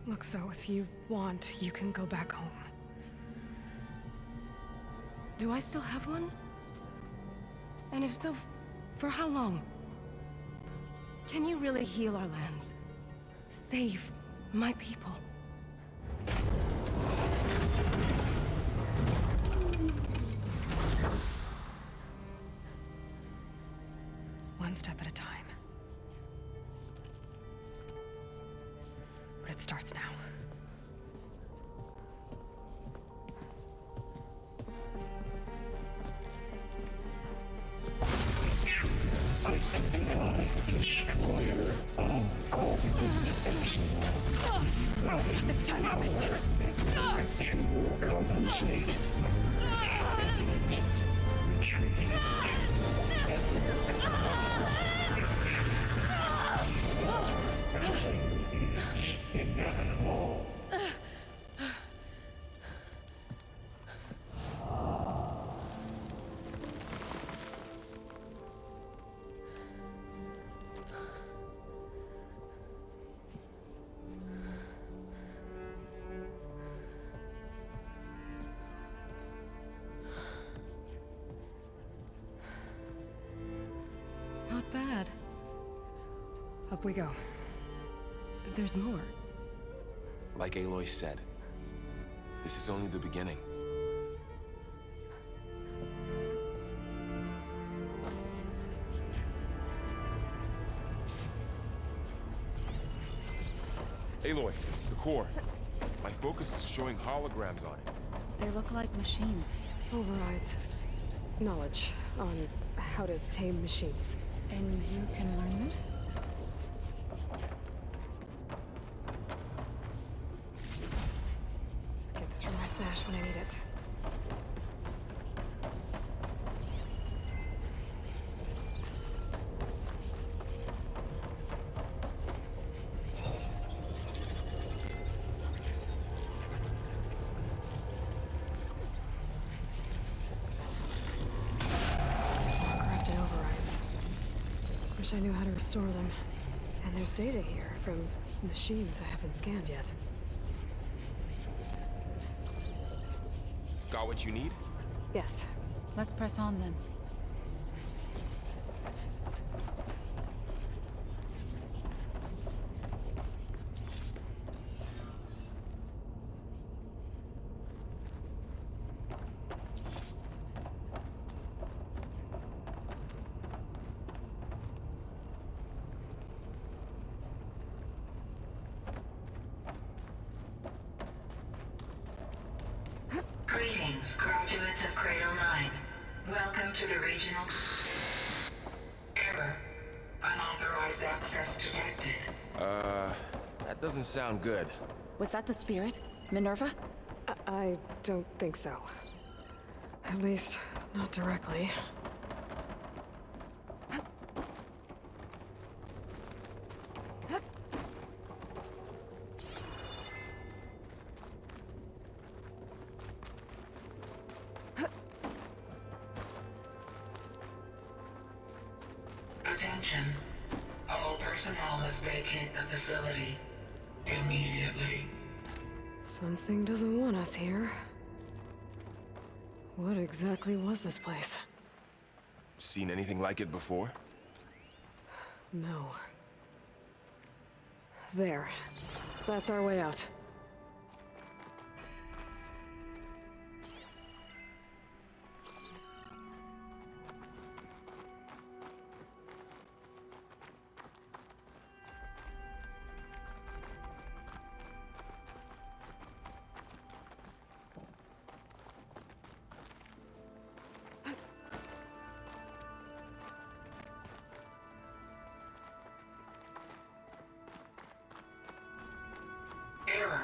Look, so if you want, you can go back home. Do I still have one? And if so, for how long? Can you really heal our lands? Save my people? One step at a time. But it starts now. This time I missed it. You will compensate. Retreat. Nothing is inevitable. Not bad. Up we go. There's more. Like Aloy said, this is only the beginning. Aloy, the core. My focus is showing holograms on it. They look like machines. Overrides. Knowledge on how to tame machines. And you can learn this? Get this from my stash when I need it. Crafting overrides. Wish I knew how to restore them. And there's data here from machines I haven't scanned yet. Got what you need? Yes. Let's press on then. Greetings, graduates of Cradle 9. Welcome to the regional... Error. Unauthorized access detected. That doesn't sound good. Was that the spirit? Minerva? I don't think so. At least, not directly. Attention. All personnel must vacate the facility immediately. Something doesn't want us here. What exactly was this place? Seen anything like it before? No. There. That's our way out. Error.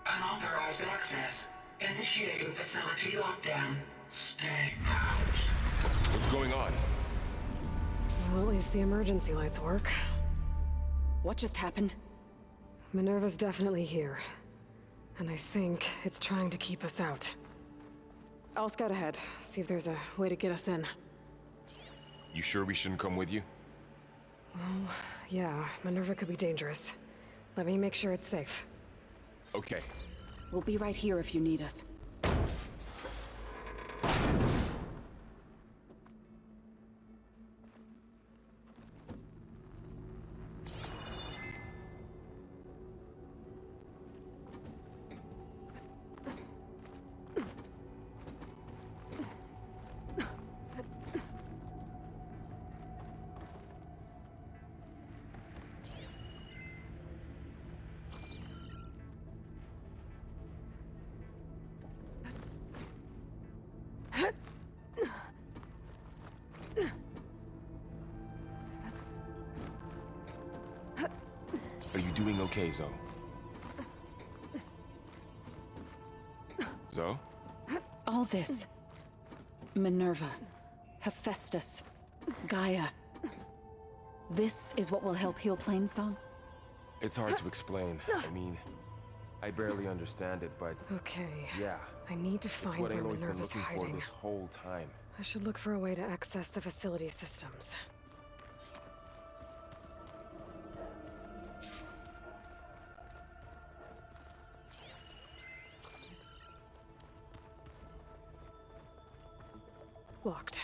Unauthorized access. Initiating facility lockdown. Stay out. What's going on? Well, at least the emergency lights work. What just happened? Minerva's definitely here. And I think it's trying to keep us out. I'll scout ahead, see if there's a way to get us in. You sure we shouldn't come with you? Well, yeah, Minerva could be dangerous. Let me make sure it's safe. Okay. We'll be right here if you need us. Okay, Zoe. Zoe? All this. Minerva, Hephaestus, Gaia. This is what will help heal Plainsong? It's hard to explain. I mean, I barely understand it, but Okay. yeah. I need to It's find what where Aloy's been Minerva's looking for hiding. this whole time. I should look for a way to access the facility systems. Locked.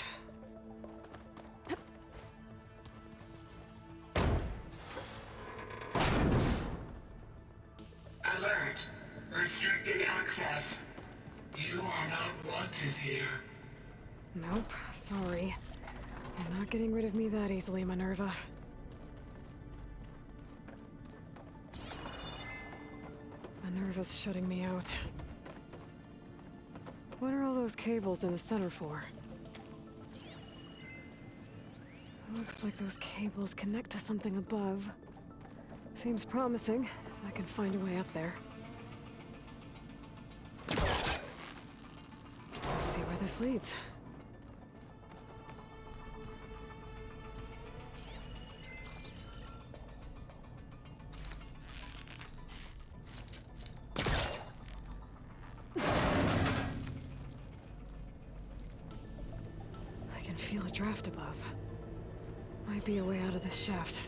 Alert! Restricted access. You are not wanted here. Nope, sorry. You're not getting rid of me that easily, Minerva. Minerva's shutting me out. What are all those cables in the center for? Looks like those cables connect to something above. Seems promising, if I can find a way up there. Let's see where this leads. I can feel a draft above. Might be a way out of this shaft.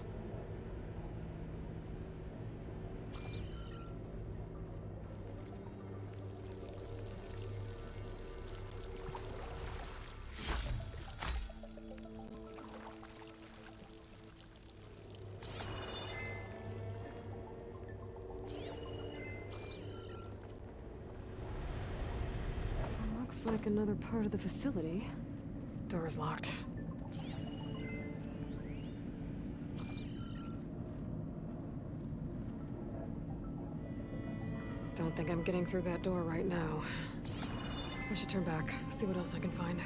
Looks like another part of the facility. Door's locked. Don't think I'm getting through that door right now. I should turn back, see what else I can find.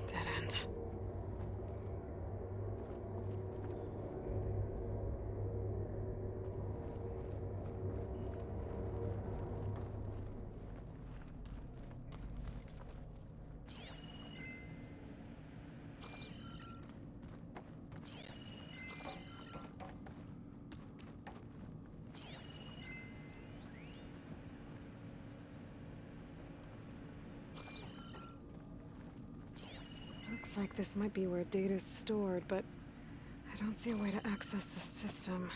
Dead end. Looks like this might be where data's stored, but I don't see a way to access the system.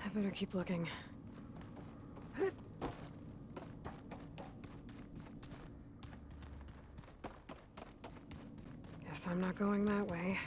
I better keep looking. Guess I'm not going that way.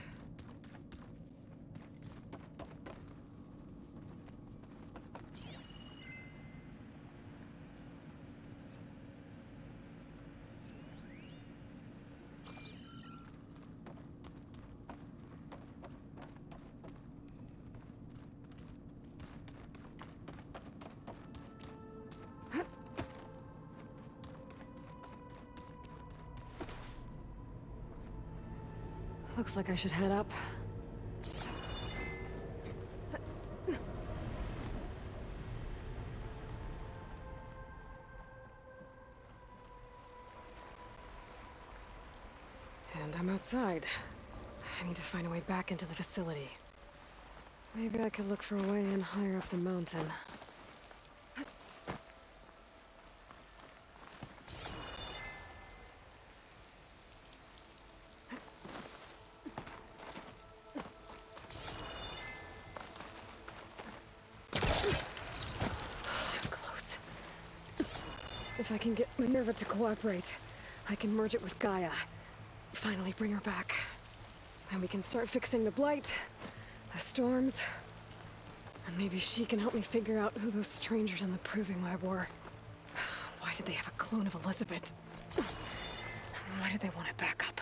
Looks like I should head up. And I'm outside. I need to find a way back into the facility. Maybe I could look for a way in higher up the mountain. Close. If I can get Minerva to cooperate, I can merge it with Gaia. Finally bring her back. Then we can start fixing the blight, the storms, Maybe she can help me figure out who those strangers in the proving lab were. Why did they have a clone of Elizabeth? Why did they want to back up?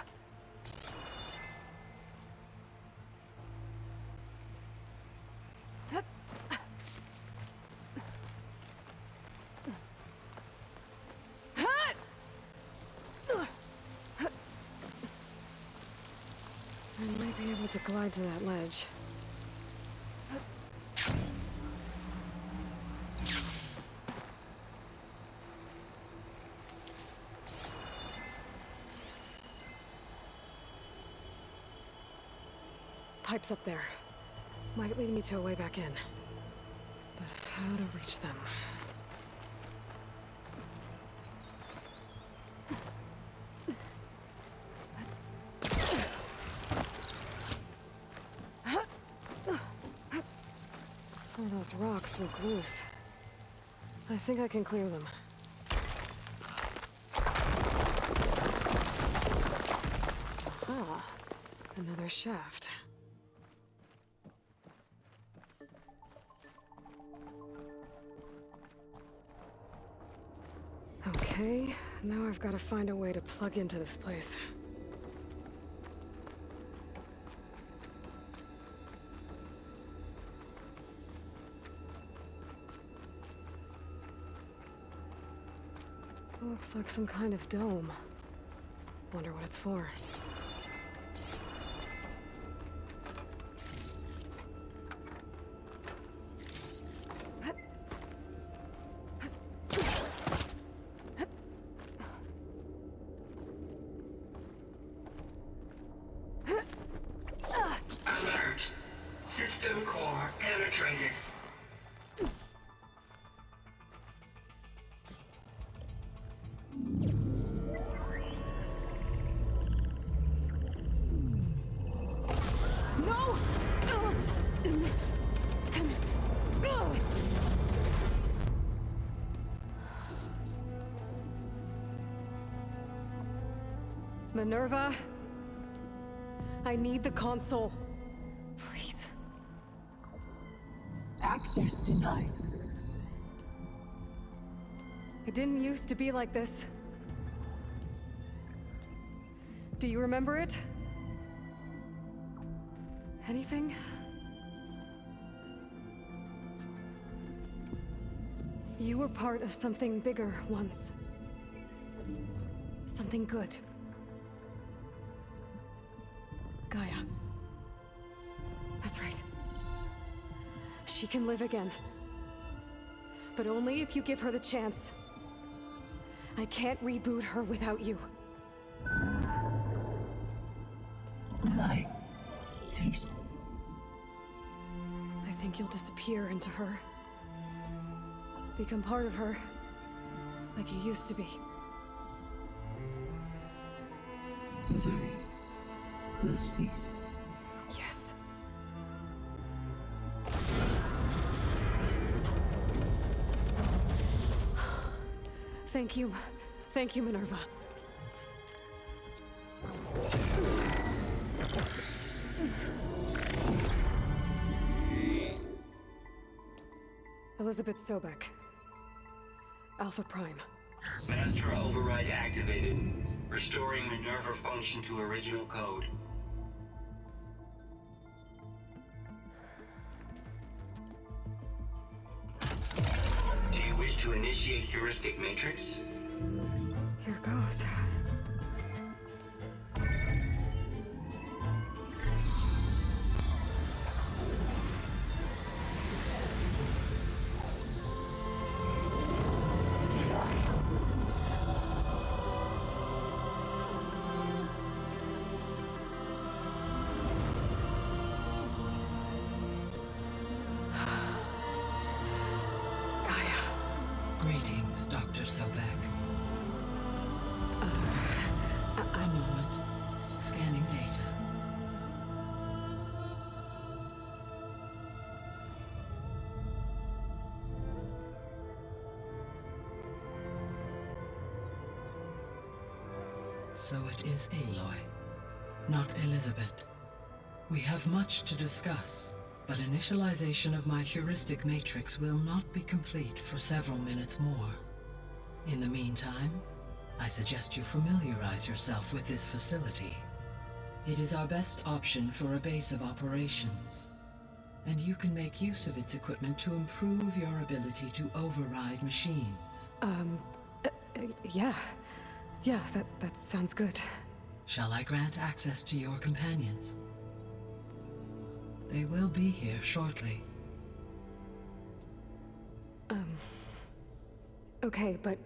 I might be able to glide to that ledge. Pipes up there. Might lead me to a way back in. But how to reach them? Some of those rocks look loose. I think I can clear them. Ah, another shaft. Okay, now I've got to find a way to plug into this place. Looks like some kind of dome. Wonder what it's for. Alert! System core penetrated. Minerva, I need the console. Please. Access denied. It didn't used to be like this. Do you remember it? Anything? You were part of something bigger once. Something good. Gaia. That's right. She can live again. But only if you give her the chance. I can't reboot her without you. Light. Cease. I think you'll disappear into her. Become part of her. Like you used to be. Misery will cease. Yes. Thank you. Thank you, Minerva. Elizabeth Sobek. Alpha Prime. Master override activated. Restoring Minerva function to original code. Do you wish to initiate heuristic matrix? Here goes. Greetings, Dr. Sobek. A moment. Scanning data. So it is Aloy, not Elizabeth. We have much to discuss. but initialization of my heuristic matrix will not be complete for several minutes more. In the meantime, I suggest you familiarize yourself with this facility. It is our best option for a base of operations, and you can make use of its equipment to improve your ability to override machines. Yeah. Yeah, that sounds good. Shall I grant access to your companions? They will be here shortly. Okay, but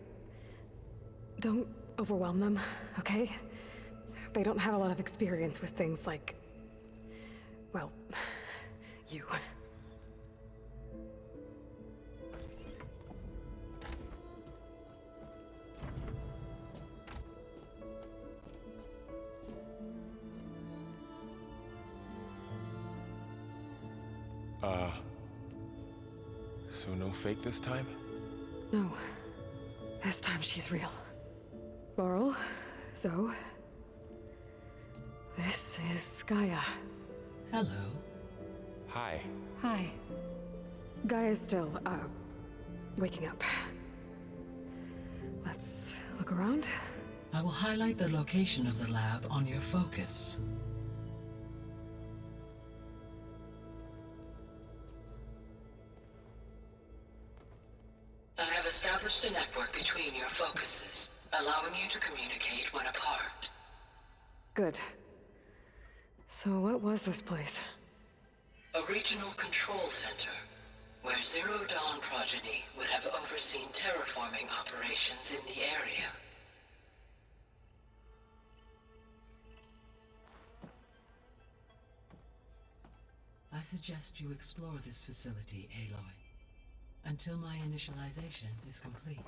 don't overwhelm them, okay? They don't have a lot of experience with things like, well, you. So no fake this time? No. This time she's real. Laurel, Zoe. This is Gaia. Hello. Hi. Hi. Gaia's still, waking up. Let's look around. I will highlight the location of the lab on your focus. I have established a network between your focuses, allowing you to communicate when apart. Good. So what was this place? A regional control center, where Zero Dawn progeny would have overseen terraforming operations in the area. I suggest you explore this facility, Aloy, until my initialization is complete.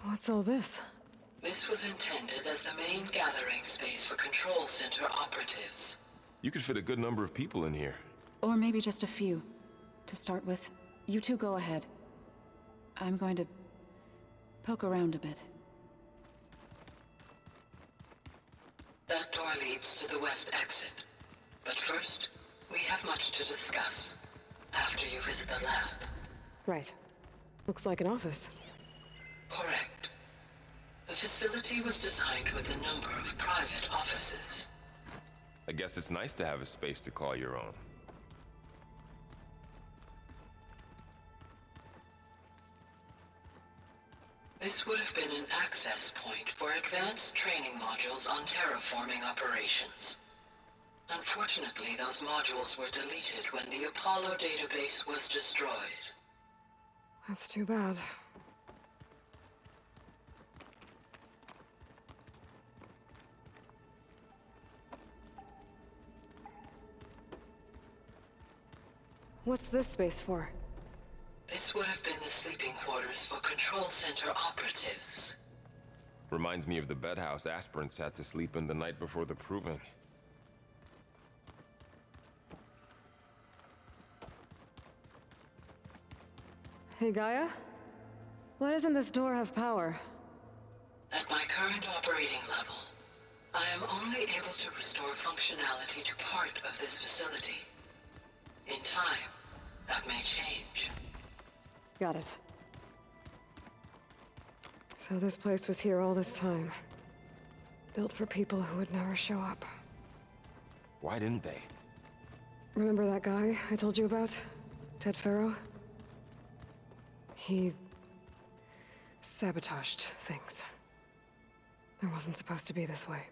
What's all this? This was intended as the main gathering space for control center operatives. You could fit a good number of people in here. Or maybe just a few. To start with, you two go ahead. I'm going to poke around a bit. That door leads to the west exit. But first, we have much to discuss. After you visit the lab. Right. Looks like an office. Correct. The facility was designed with a number of private offices. I guess it's nice to have a space to call your own. This would have been an access point for advanced training modules on terraforming operations. Unfortunately, those modules were deleted when the Apollo database was destroyed. That's too bad. What's this space for? This would have been the sleeping quarters for Control Center operatives. Reminds me of the bedhouse aspirants had to sleep in the night before the proving. Hey, Gaia? Why doesn't this door have power? At my current operating level, I am only able to restore functionality to part of this facility. In time, that may change. Got it. So this place was here all this time. Built for people who would never show up. Why didn't they? Remember that guy I told you about? Ted Farrow? He sabotaged things. It wasn't supposed to be this way.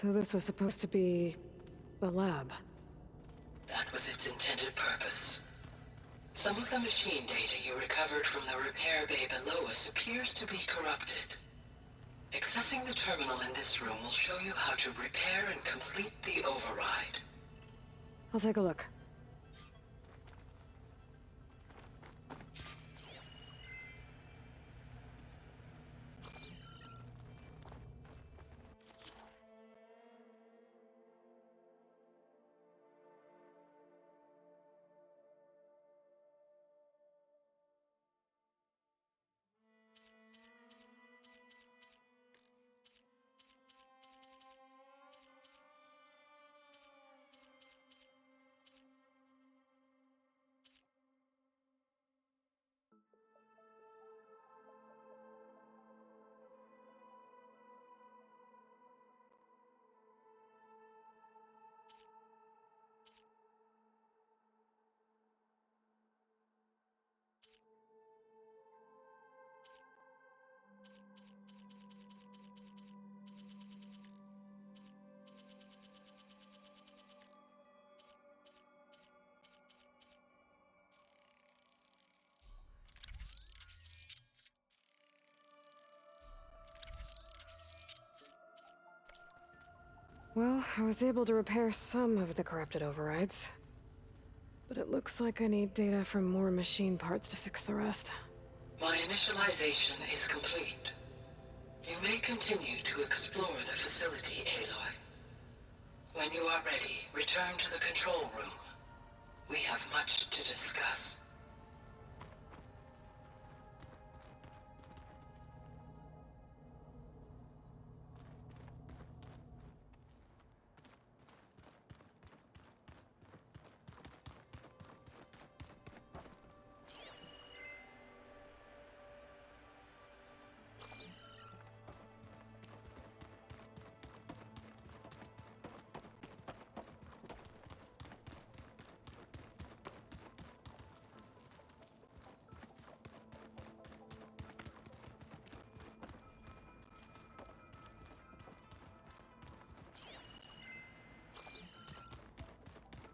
So this was supposed to be a lab. That was its intended purpose. Some of the machine data you recovered from the repair bay below us appears to be corrupted. Accessing the terminal in this room will show you how to repair and complete the override. I'll take a look. Well, I was able to repair some of the corrupted overrides. But it looks like I need data from more machine parts to fix the rest. My initialization is complete. You may continue to explore the facility, Aloy. When you are ready, return to the control room. We have much to discuss.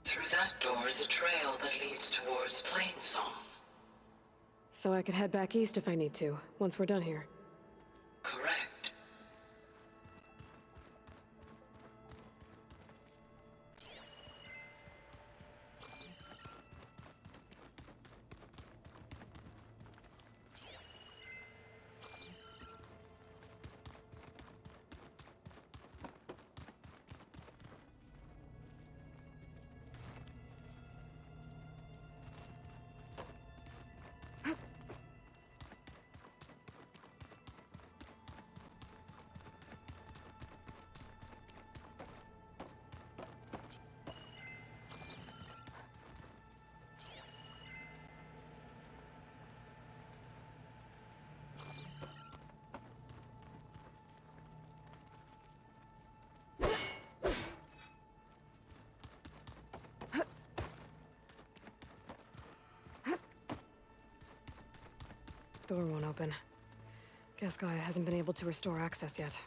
Through that door is a trail that leads towards Plainsong. So I could head back east if I need to, once we're done here. Correct. Door won't open. Guess Gaia hasn't been able to restore access yet.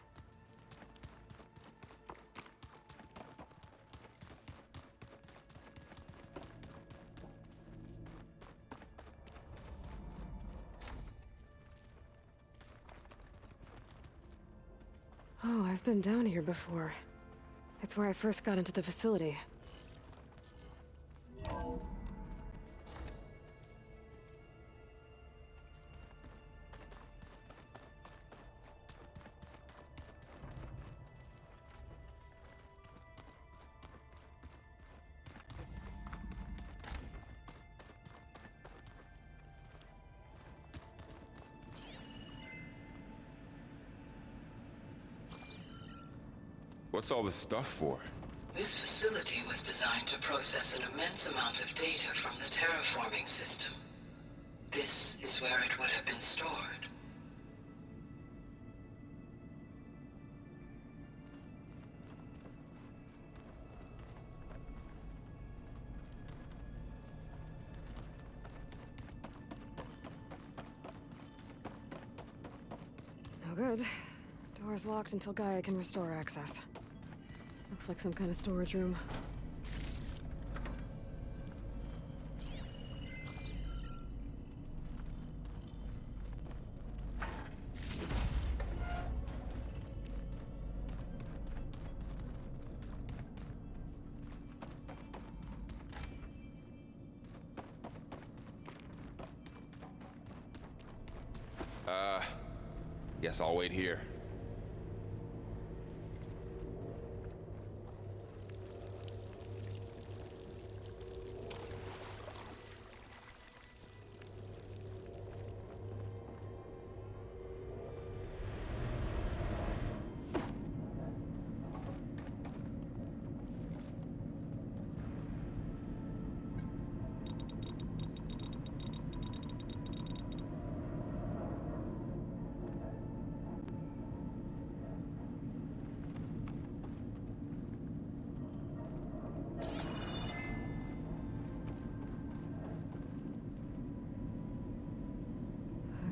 Oh, I've been down here before. It's where I first got into the facility. What's all this stuff for? This facility was designed to process an immense amount of data from the terraforming system. This is where it would have been stored. No good. Door's locked until Gaia can restore access. Looks like some kind of storage room. Guess I'll wait here.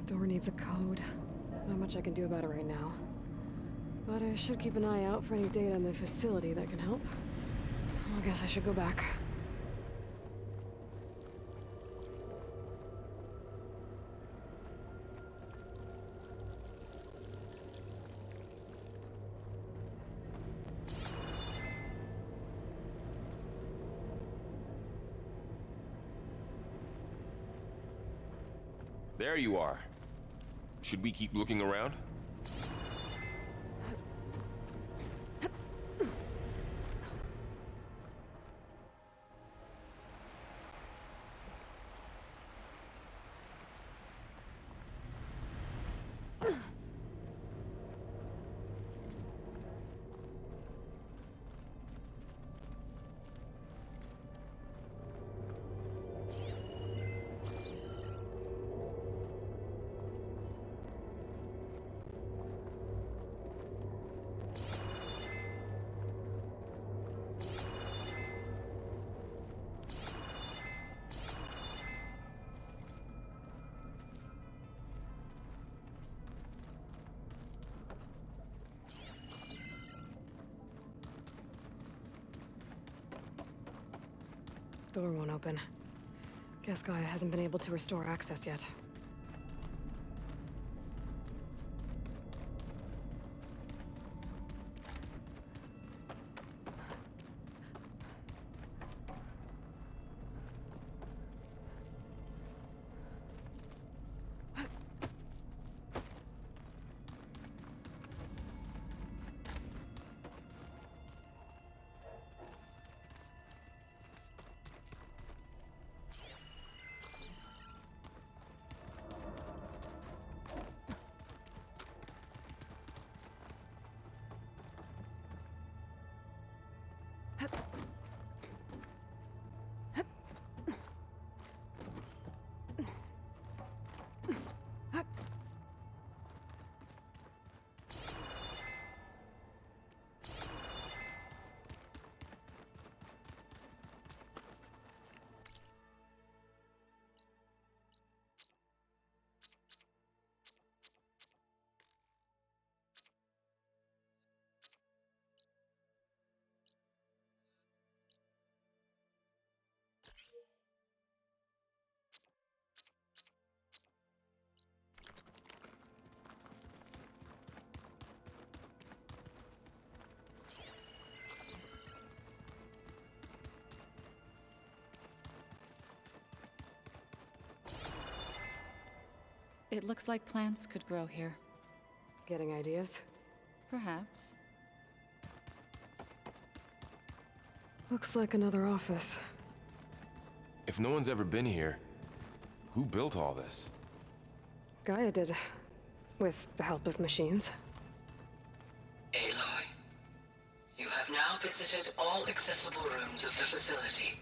Door needs a code. Not much I can do about it right now. But I should keep an eye out for any data in the facility that can help. I guess I should go back. There you are. Should we keep looking around? Door won't open. Guess Gaia hasn't been able to restore access yet. It looks like plants could grow here. Getting ideas? Perhaps. Looks like another office. If no one's ever been here, who built all this? Gaia did. With the help of machines. Aloy, you have now visited all accessible rooms of the facility.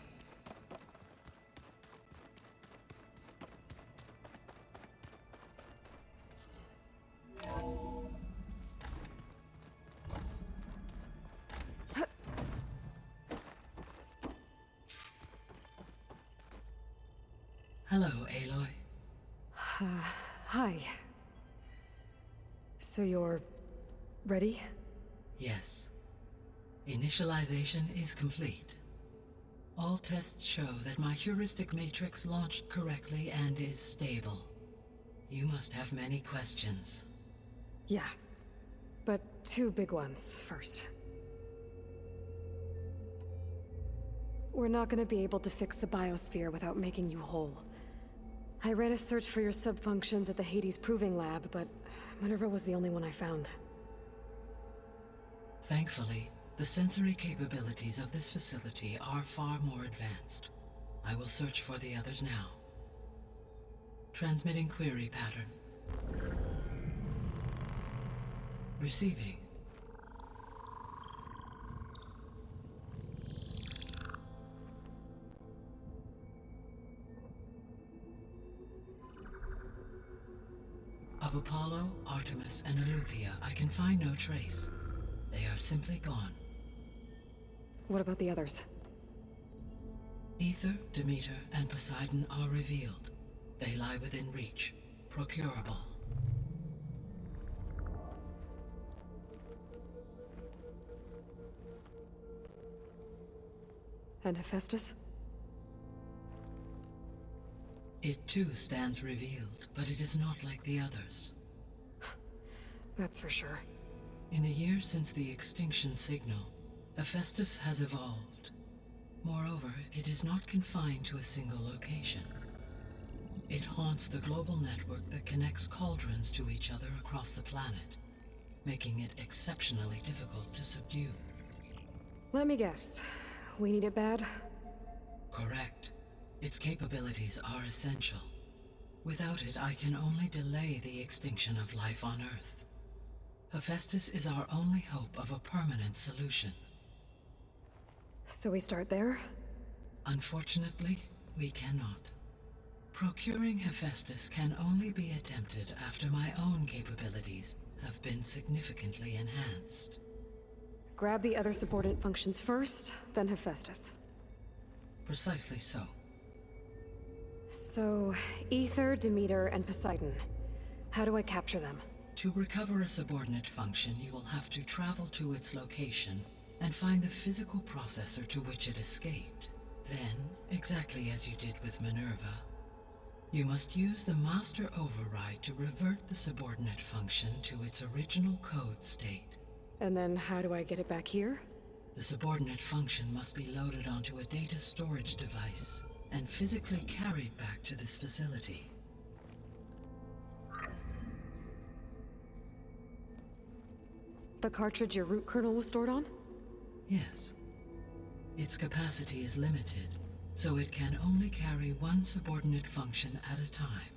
Hello, Aloy. Hi. So you're ready? Yes. Initialization is complete. All tests show that my heuristic matrix launched correctly and is stable. You must have many questions. Yeah. But two big ones first. We're not gonna be able to fix the biosphere without making you whole. I ran a search for your subfunctions at the Hades Proving Lab, but Minerva was the only one I found. Thankfully, the sensory capabilities of this facility are far more advanced. I will search for the others now. Transmitting query pattern. Receiving. Of Apollo, Artemis, and Eleuthia, I can find no trace. They are simply gone. What about the others? Ether, Demeter, and Poseidon are revealed. They lie within reach, procurable. And Hephaestus? It too stands revealed, but it is not like the others. That's for sure. In the years since the extinction signal, Hephaestus has evolved. Moreover, it is not confined to a single location. It haunts the global network that connects cauldrons to each other across the planet, making it exceptionally difficult to subdue. Let me guess. We need it bad? Correct. Its capabilities are essential. Without it, I can only delay the extinction of life on Earth. Hephaestus is our only hope of a permanent solution. So we start there? Unfortunately, we cannot. Procuring Hephaestus can only be attempted after my own capabilities have been significantly enhanced. Grab the other subordinate functions first, then Hephaestus. Precisely so. So, Ether, Demeter, and Poseidon. How do I capture them? To recover a subordinate function, you will have to travel to its location and find the physical processor to which it escaped. Then, exactly as you did with Minerva, you must use the master override to revert the subordinate function to its original code state. And then how do I get it back here? The subordinate function must be loaded onto a data storage device and physically carried back to this facility. The cartridge your root kernel was stored on? Yes. Its capacity is limited, so it can only carry one subordinate function at a time.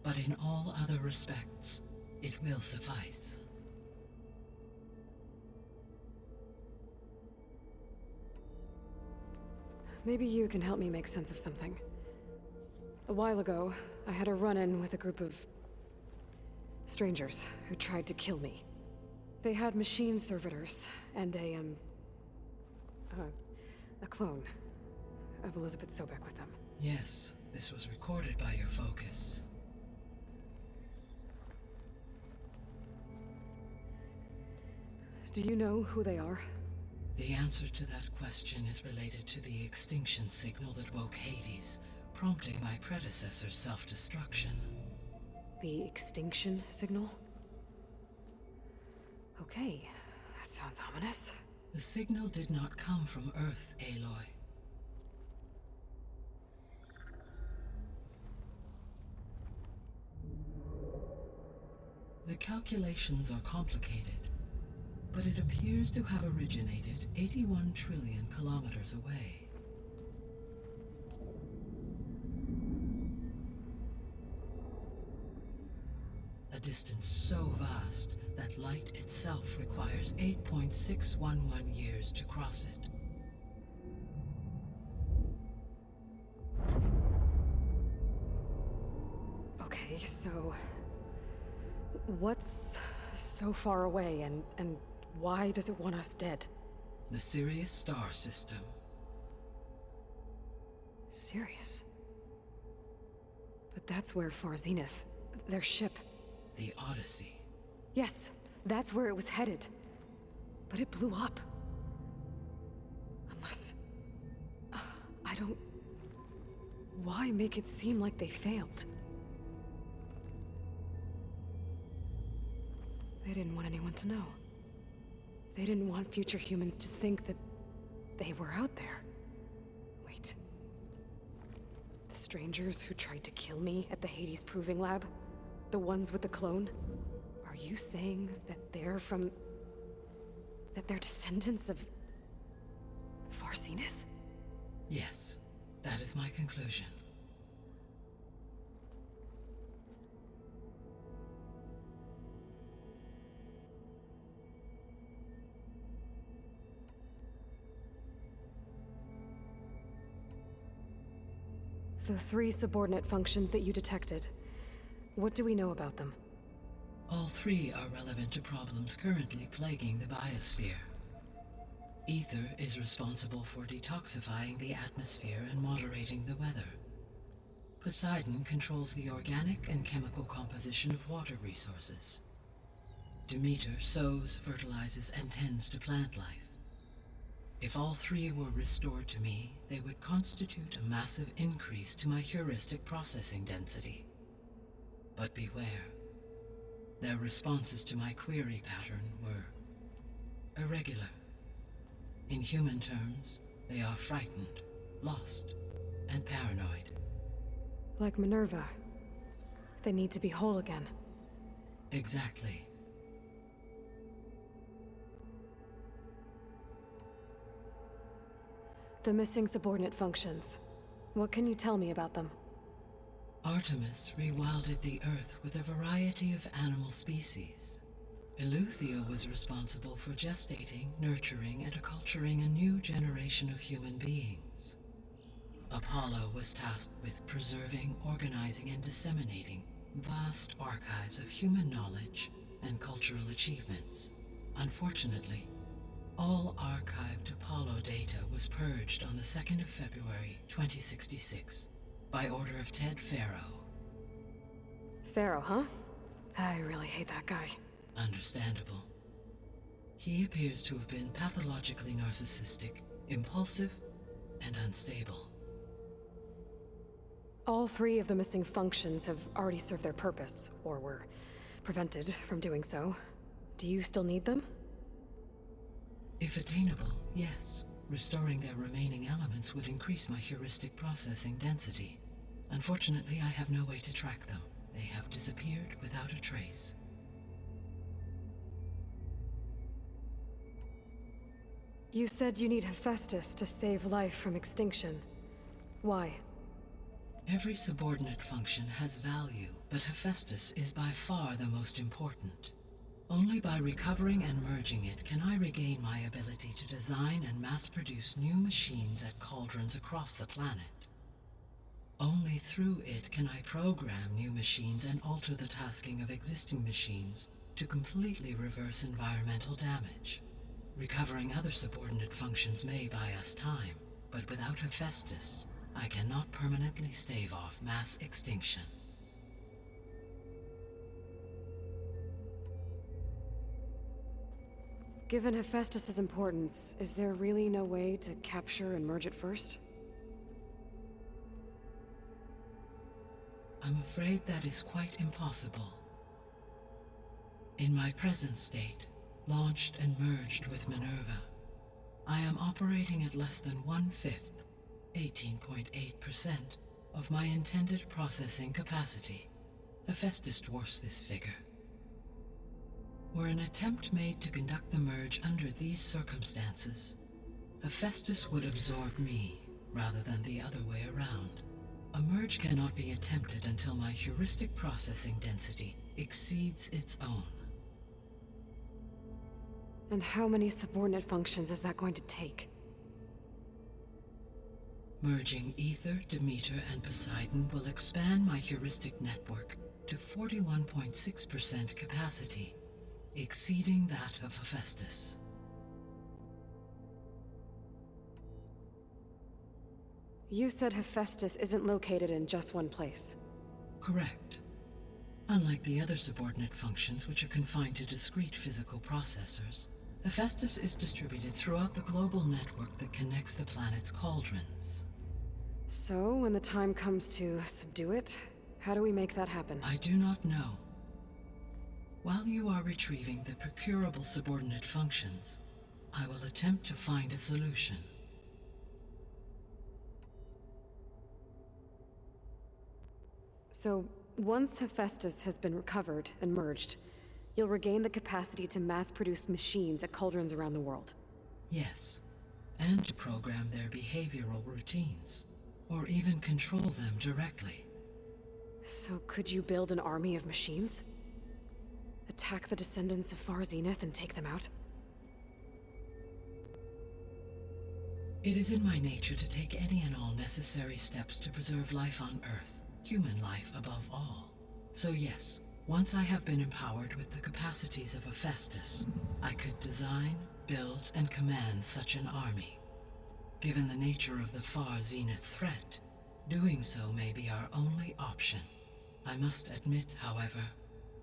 But in all other respects, it will suffice. Maybe you can help me make sense of something. A while ago, I had a run-in with a group of strangers who tried to kill me. They had machine servitors and a clone of Elizabeth Sobek with them. Yes, this was recorded by your focus. Do you know who they are? The answer to that question is related to the extinction signal that woke Hades, prompting my predecessor's self-destruction. The extinction signal? Okay, that sounds ominous. The signal did not come from Earth, Aloy. The calculations are complicated, but it appears to have originated 81 trillion kilometers away. A distance so vast that light itself requires 8.611 years to cross it. Okay, so what's so far away and why does it want us dead? The Sirius star system. Sirius? But that's where Far Zenith, their ship. The Odyssey. Yes, that's where it was headed. But it blew up. Unless... I don't... Why make it seem like they failed? They didn't want anyone to know. They didn't want future humans to think that they were out there. Wait. The strangers who tried to kill me at the Hades Proving Lab? The ones with the clone? Are you saying that they're from... that they're descendants of... Far Zenith? Yes, that is my conclusion. The 3 subordinate functions that you detected. What do we know about them? All 3 are relevant to problems currently plaguing the biosphere. Ether is responsible for detoxifying the atmosphere and moderating the weather. Poseidon controls the organic and chemical composition of water resources. Demeter sows, fertilizes, and tends to plant life. If all 3 were restored to me, they would constitute a massive increase to my heuristic processing density. But beware. Their responses to my query pattern were irregular. In human terms, they are frightened, lost, and paranoid. Like Minerva. They need to be whole again. Exactly. The missing subordinate functions. What can you tell me about them? Artemis rewilded the Earth with a variety of animal species. Eleuthia was responsible for gestating, nurturing, and acculturating a new generation of human beings. Apollo was tasked with preserving, organizing, and disseminating vast archives of human knowledge and cultural achievements. Unfortunately, all archived Apollo data was purged on the 2nd of February, 2066, by order of Ted Faro. Faro, huh? I really hate that guy. Understandable. He appears to have been pathologically narcissistic, impulsive, and unstable. All 3 of the missing functions have already served their purpose, or were prevented from doing so. Do you still need them? If attainable, yes. Restoring their remaining elements would increase my heuristic processing density. Unfortunately, I have no way to track them. They have disappeared without a trace. You said you need Hephaestus to save life from extinction. Why? Every subordinate function has value, but Hephaestus is by far the most important. Only by recovering and merging it can I regain my ability to design and mass-produce new machines at cauldrons across the planet. Only through it can I program new machines and alter the tasking of existing machines to completely reverse environmental damage. Recovering other subordinate functions may buy us time, but without Hephaestus, I cannot permanently stave off mass extinction. Given Hephaestus's importance, is there really no way to capture and merge it first? I'm afraid that is quite impossible. In my present state, launched and merged with Minerva, I am operating at less than 1/5, 18.8%, of my intended processing capacity. Hephaestus dwarfs this figure. Were an attempt made to conduct the merge under these circumstances, Hephaestus would absorb me, rather than the other way around. A merge cannot be attempted until my heuristic processing density exceeds its own. And how many subordinate functions is that going to take? Merging Ether, Demeter, and Poseidon will expand my heuristic network to 41.6% capacity, exceeding that of Hephaestus. You said Hephaestus isn't located in just one place. Correct. Unlike the other subordinate functions, which are confined to discrete physical processors, Hephaestus is distributed throughout the global network that connects the planet's cauldrons. So, when the time comes to subdue it, how do we make that happen? I do not know. While you are retrieving the procurable subordinate functions, I will attempt to find a solution. So, once Hephaestus has been recovered and merged, you'll regain the capacity to mass-produce machines at cauldrons around the world. Yes, and to program their behavioral routines, or even control them directly. So could you build an army of machines? Attack the descendants of Far Zenith and take them out? It is in my nature to take any and all necessary steps to preserve life on Earth, human life above all. So yes, once I have been empowered with the capacities of Hephaestus, I could design, build, and command such an army. Given the nature of the Far Zenith threat, doing so may be our only option. I must admit, however,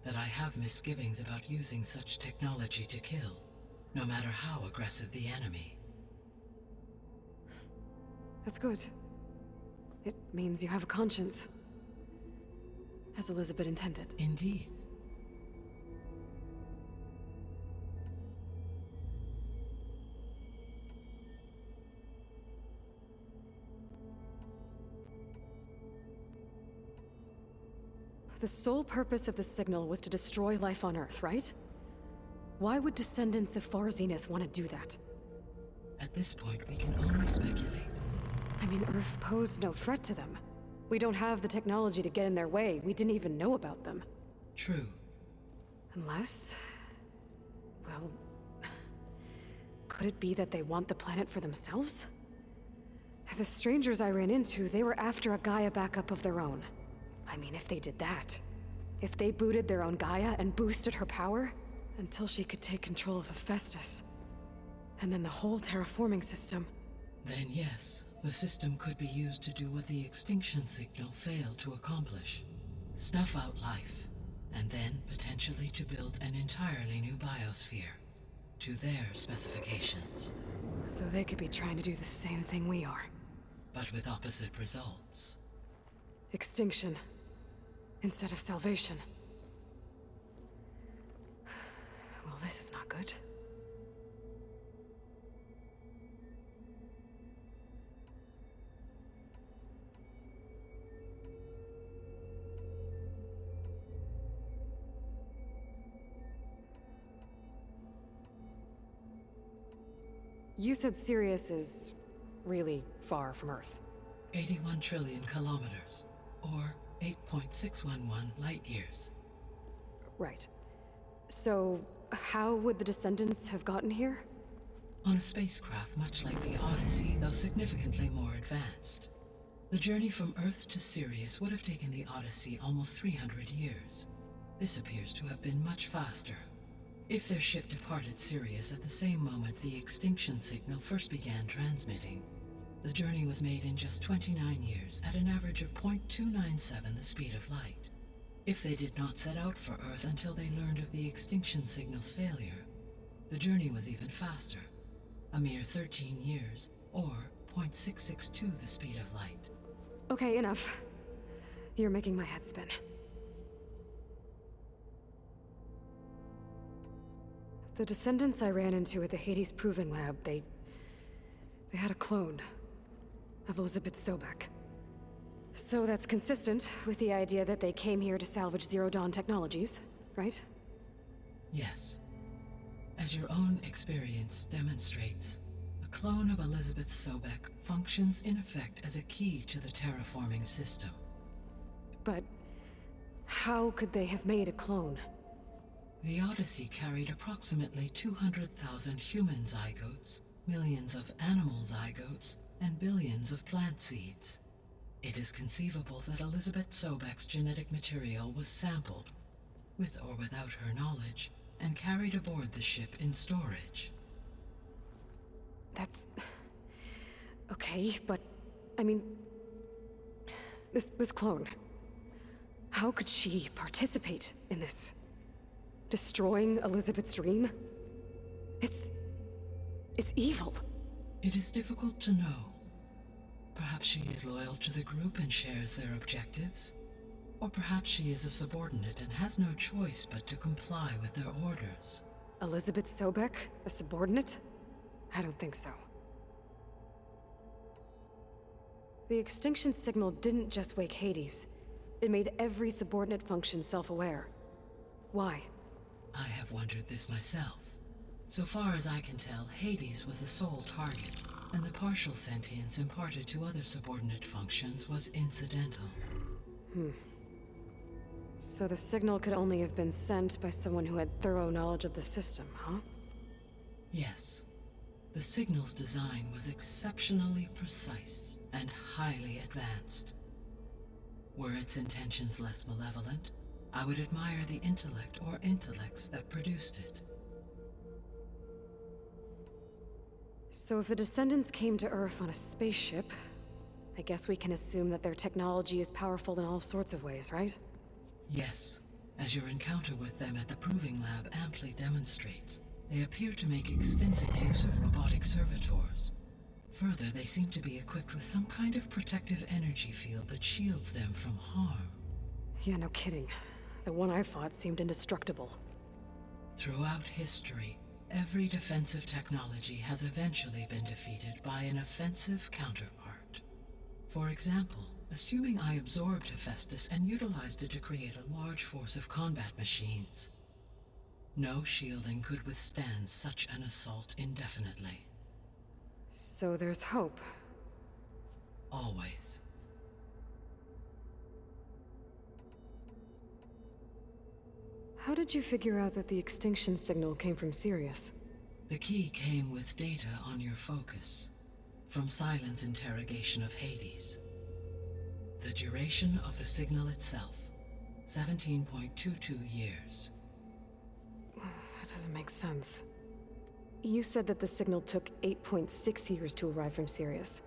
that I have misgivings about using such technology to kill, no matter how aggressive the enemy. That's good. It means you have a conscience. As Elizabeth intended. Indeed. The sole purpose of the signal was to destroy life on Earth, right? Why would descendants of Far Zenith want to do that? At this point, we can only speculate. I mean, Earth posed no threat to them. We don't have the technology to get in their way. We didn't even know about them. True. Unless... well... could it be that they want the planet for themselves? The strangers I ran into, they were after a Gaia backup of their own. I mean, if they did that... if they booted their own Gaia and boosted her power... until she could take control of Hephaestus. And then the whole terraforming system... Then yes, the system could be used to do what the extinction signal failed to accomplish. Snuff out life, and then potentially to build an entirely new biosphere, to their specifications. So they could be trying to do the same thing we are. But with opposite results. Extinction, instead of salvation. Well, this is not good. You said Sirius is really far from Earth. 81 trillion kilometers, or 8.611 light years. Right. So, how would the descendants have gotten here? On a spacecraft much like the Odyssey, though significantly more advanced. The journey from Earth to Sirius would have taken the Odyssey almost 300 years. This appears to have been much faster. If their ship departed Sirius at the same moment the extinction signal first began transmitting, the journey was made in just 29 years at an average of 0.297 the speed of light. If they did not set out for Earth until they learned of the extinction signal's failure, the journey was even faster, a mere 13 years, or 0.662 the speed of light. Okay, enough. You're making my head spin. The descendants I ran into at the Hades Proving Lab, they had a clone of Elizabeth Sobek. So that's consistent with the idea that they came here to salvage Zero Dawn technologies, right? Yes. As your own experience demonstrates, a clone of Elizabeth Sobek functions in effect as a key to the terraforming system. But how could they have made a clone? The Odyssey carried approximately 200,000 human zygotes, millions of animal zygotes, and billions of plant seeds. It is conceivable that Elizabeth Sobek's genetic material was sampled, with or without her knowledge, and carried aboard the ship in storage. That's... okay, but... I mean... This clone... How could she participate in this? Destroying Elizabeth's dream? It's evil. It is difficult to know. Perhaps she is loyal to the group and shares their objectives. Or perhaps she is a subordinate and has no choice but to comply with their orders. Elizabeth Sobek, a subordinate? I don't think so. The extinction signal didn't just wake Hades. It made every subordinate function self-aware. Why? I have wondered this myself. So far as I can tell, Hades was the sole target, and the partial sentience imparted to other subordinate functions was incidental. So the signal could only have been sent by someone who had thorough knowledge of the system, huh? Yes. The signal's design was exceptionally precise and highly advanced. Were its intentions less malevolent, I would admire the intellect or intellects that produced it. So if the descendants came to Earth on a spaceship, I guess we can assume that their technology is powerful in all sorts of ways, right? Yes. As your encounter with them at the Proving Lab amply demonstrates, they appear to make extensive use of robotic servitors. Further, they seem to be equipped with some kind of protective energy field that shields them from harm. Yeah, no kidding. The one I fought seemed indestructible. Throughout history, every defensive technology has eventually been defeated by an offensive counterpart. For example, assuming I absorbed Hephaestus and utilized it to create a large force of combat machines. No shielding could withstand such an assault indefinitely. So there's hope. Always. How did you figure out that the extinction signal came from Sirius? The key came with data on your focus, from Silent's interrogation of Hades. The duration of the signal itself, 17.22 years. That doesn't make sense. You said that the signal took 8.6 years to arrive from Sirius.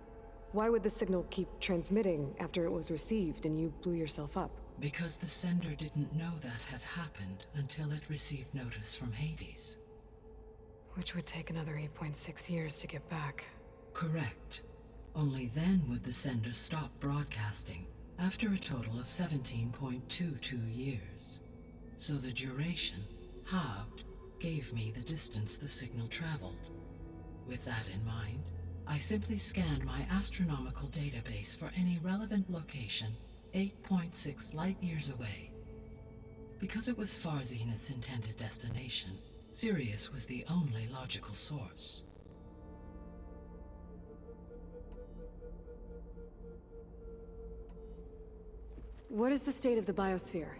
Why would the signal keep transmitting after it was received and you blew yourself up? Because the sender didn't know that had happened until it received notice from Hades. Which would take another 8.6 years to get back. Correct. Only then would the sender stop broadcasting, after a total of 17.22 years. So the duration, halved, gave me the distance the signal traveled. With that in mind, I simply scanned my astronomical database for any relevant location 8.6 light-years away. Because it was Far Zenith's intended destination, Sirius was the only logical source. What is the state of the biosphere?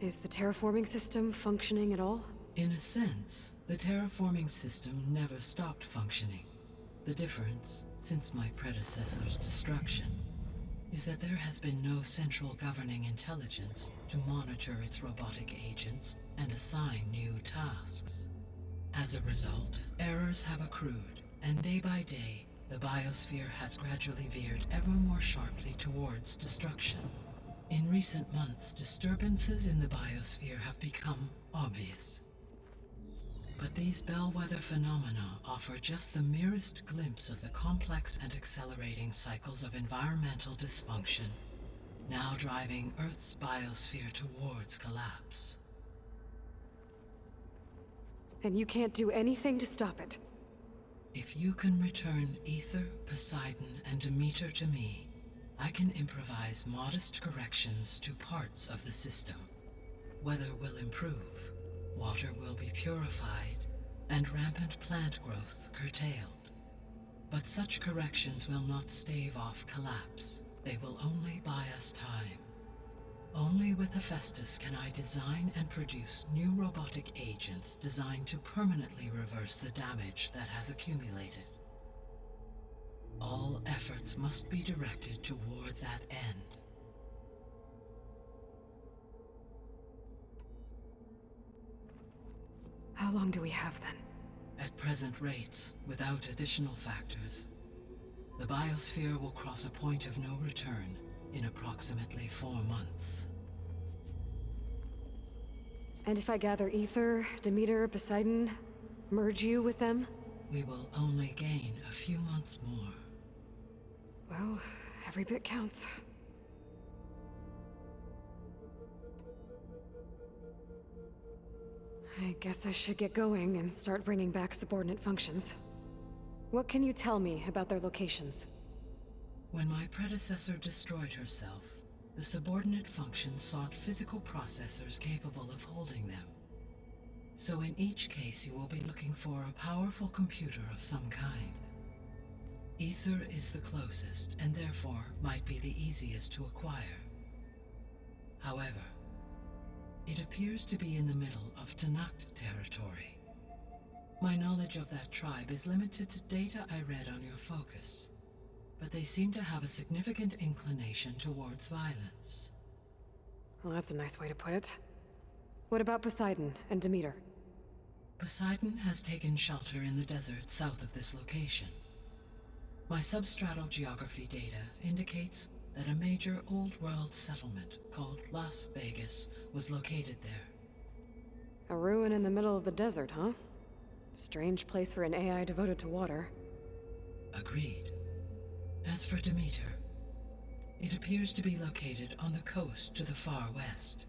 Is the terraforming system functioning at all? In a sense, the terraforming system never stopped functioning. The difference, since my predecessor's destruction, is that there has been no central governing intelligence to monitor its robotic agents and assign new tasks. As a result, errors have accrued, and day by day, the biosphere has gradually veered ever more sharply towards destruction. In recent months, disturbances in the biosphere have become obvious. But these bellwether phenomena offer just the merest glimpse of the complex and accelerating cycles of environmental dysfunction, now driving Earth's biosphere towards collapse. And you can't do anything to stop it? If you can return Ether, Poseidon, and Demeter to me, I can improvise modest corrections to parts of the system. Weather will improve, water will be purified, and rampant plant growth curtailed. But such corrections will not stave off collapse. They will only buy us time. Only with Hephaestus can I design and produce new robotic agents designed to permanently reverse the damage that has accumulated. All efforts must be directed toward that end. How long do we have then? At present rates, without additional factors, the biosphere will cross a point of no return in approximately 4 months. And if I gather Ether, Demeter, Poseidon, merge you with them? We will only gain a few months more. Well, every bit counts. I guess I should get going and start bringing back subordinate functions. What can you tell me about their locations? When my predecessor destroyed herself, the subordinate functions sought physical processors capable of holding them. So in each case you will be looking for a powerful computer of some kind. Ether is the closest, and therefore might be the easiest to acquire. However, it appears to be in the middle of Tanact territory. My knowledge of that tribe is limited to data I read on your focus, but they seem to have a significant inclination towards violence. Well, that's a nice way to put it. What about Poseidon and Demeter? Poseidon has taken shelter in the desert south of this location. My substratal geography data indicates that a major old-world settlement called Las Vegas was located there. A ruin in the middle of the desert, huh? Strange place for an AI devoted to water. Agreed. As for Demeter, it appears to be located on the coast to the far west.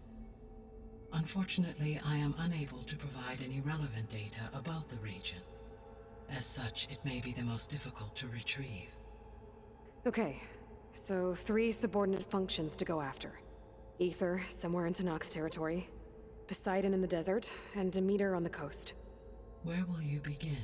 Unfortunately, I am unable to provide any relevant data about the region. As such, it may be the most difficult to retrieve. Okay, so 3 subordinate functions to go after. Ether, somewhere in Tanact territory. Poseidon in the desert, and Demeter on the coast. Where will you begin?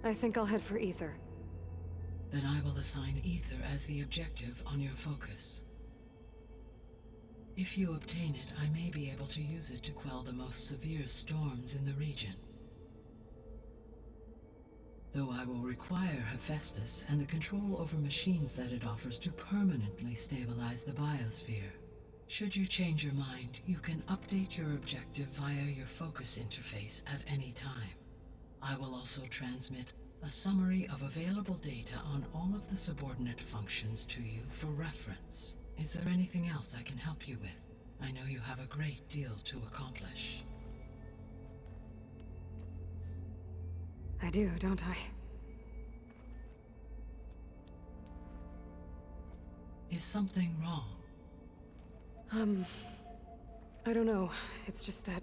I think I'll head for Ether. Then I will assign Ether as the objective on your focus. If you obtain it, I may be able to use it to quell the most severe storms in the region. Though I will require Hephaestus and the control over machines that it offers to permanently stabilize the biosphere. Should you change your mind, you can update your objective via your focus interface at any time. I will also transmit a summary of available data on all of the subordinate functions to you for reference. Is there anything else I can help you with? I know you have a great deal to accomplish. I do, don't I? Is something wrong? I don't know. It's just that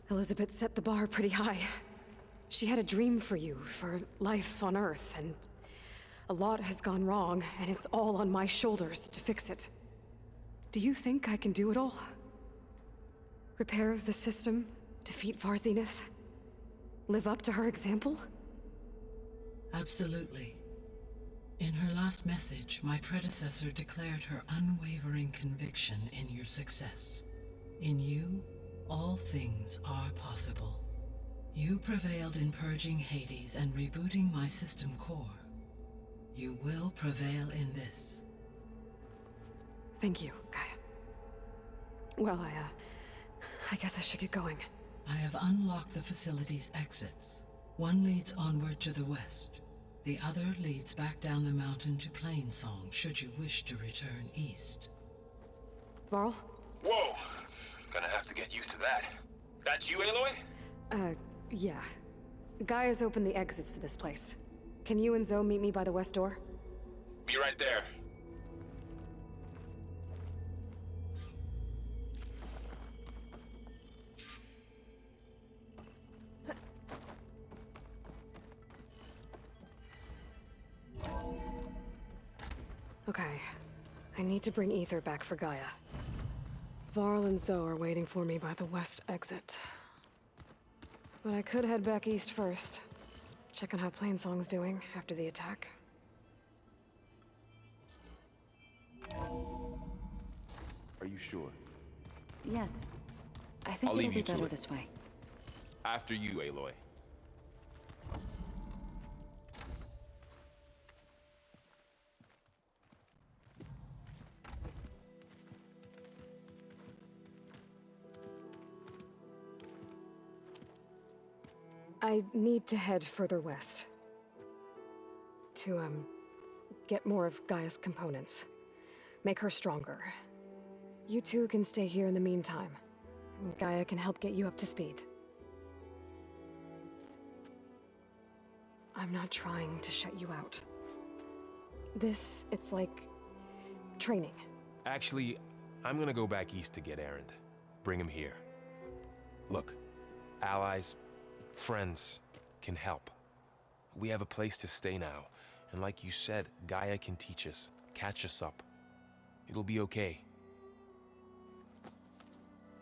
Elizabeth set the bar pretty high. She had a dream for you, for life on Earth, and a lot has gone wrong, and it's all on my shoulders to fix it. Do you think I can do it all? Repair the system, defeat Varzenith, live up to her example? Absolutely. In her last message, my predecessor declared her unwavering conviction in your success. In you, all things are possible. You prevailed in purging Hades and rebooting my system core. You will prevail in this. Thank you, Gaia. Well, I guess I should get going. I have unlocked the facility's exits. One leads onward to the west. The other leads back down the mountain to Plainsong, should you wish to return east. Varl? Whoa! Gonna have to get used to that. That's you, Aloy? Yeah. Gaia's opened the exits to this place. Can you and Zoe meet me by the west door? Be right there. Okay. I need to bring Ether back for Gaia. Varl and Zoe are waiting for me by the west exit. But I could head back east first. Check on how Plainsong's doing after the attack. Are you sure? Yes. I think I'll it'll leave be you to better it. this way. After you, Aloy. I need to head further west. To, get more of Gaia's components. Make her stronger. You two can stay here in the meantime. Gaia can help get you up to speed. I'm not trying to shut you out. It's like training. Actually, I'm gonna go back east to get Erend. Bring him here. Look, allies, friends can help. We have a place to stay now, and like you said, Gaia can teach us, catch us up. It'll be okay.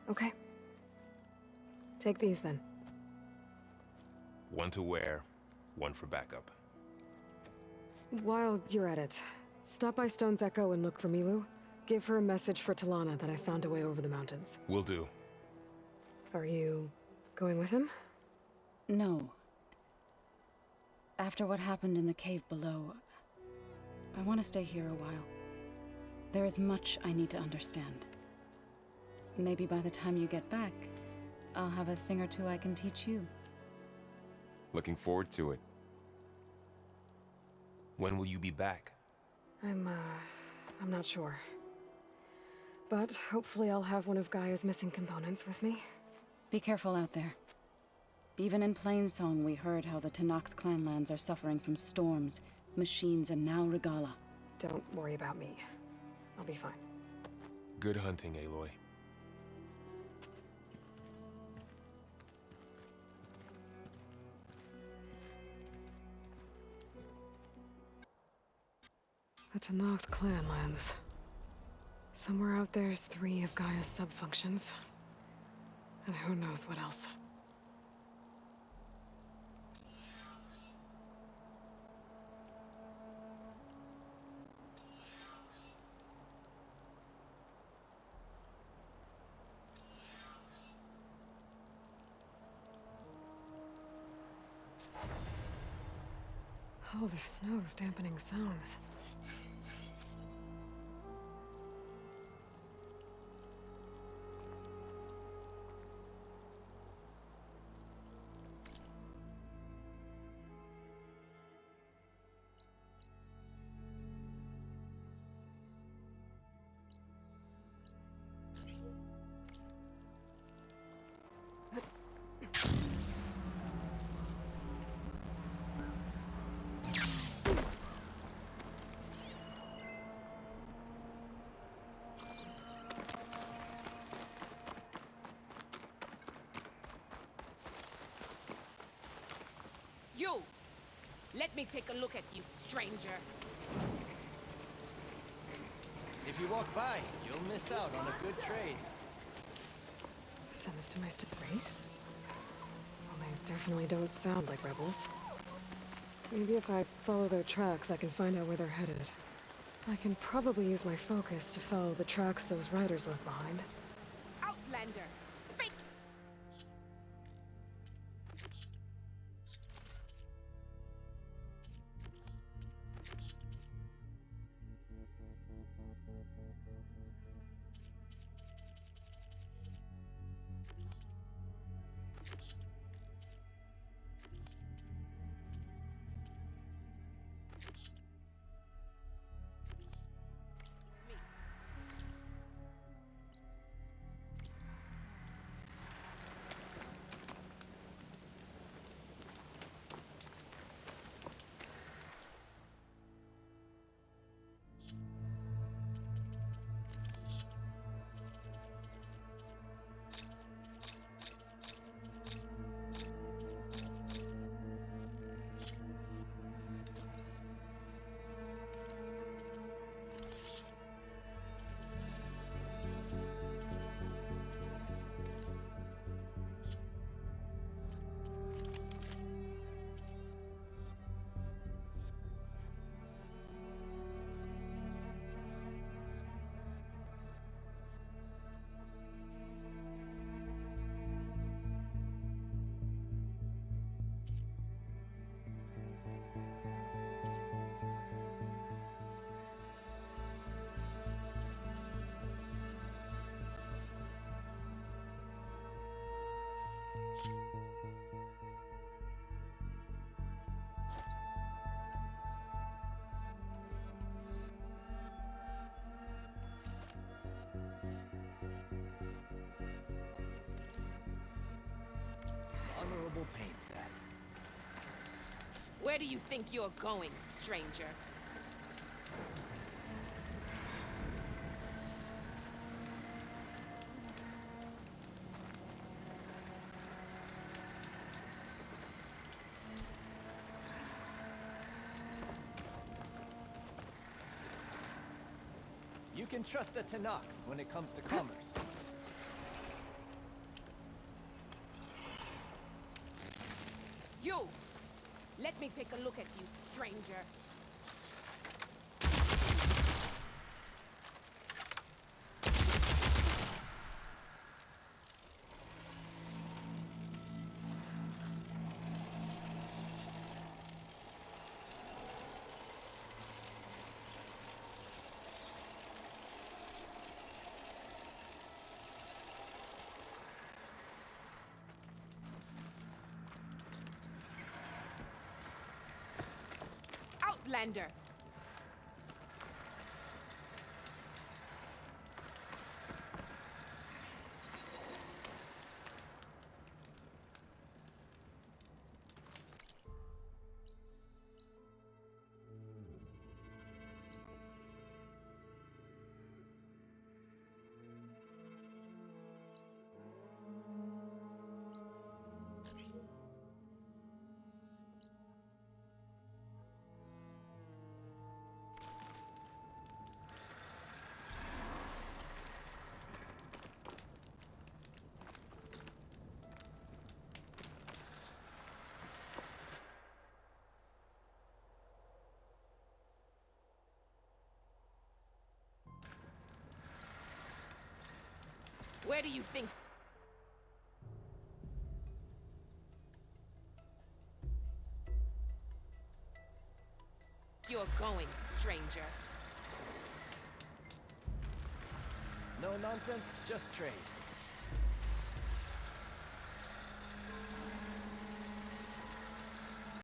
Okay. Take these then. One to wear, one for backup. While you're at it, stop by Stone's Echo and look for Milu. Give her a message for Talana that I found a way over the mountains. Will do. Are you going with him? No. After what happened in the cave below, I want to stay here a while. There is much I need to understand. Maybe by the time you get back, I'll have a thing or two I can teach you. Looking forward to it. When will you be back? I'm not sure. But hopefully I'll have one of Gaia's missing components with me. Be careful out there. Even in Plainsong, we heard how the Tenakth clanlands are suffering from storms, machines, and now Regala. Don't worry about me. I'll be fine. Good hunting, Aloy. The Tenakth clanlands. Somewhere out there's 3 of Gaia's subfunctions. And who knows what else. Oh, the snow's dampening sounds. You! Let me take a look at you, stranger. If you walk by, you'll miss out on a good trade. Send this to my race? Well, they definitely don't sound like rebels. Maybe if I follow their tracks, I can find out where they're headed. I can probably use my focus to follow the tracks those riders left behind. Outlander! Face! We'll paint that. Where do you think you're going, stranger? You can trust a Tanakh when it comes to commerce. You! Let me take a look at you, stranger. Outlander! Where do you think? You're going, stranger. No nonsense, just trade.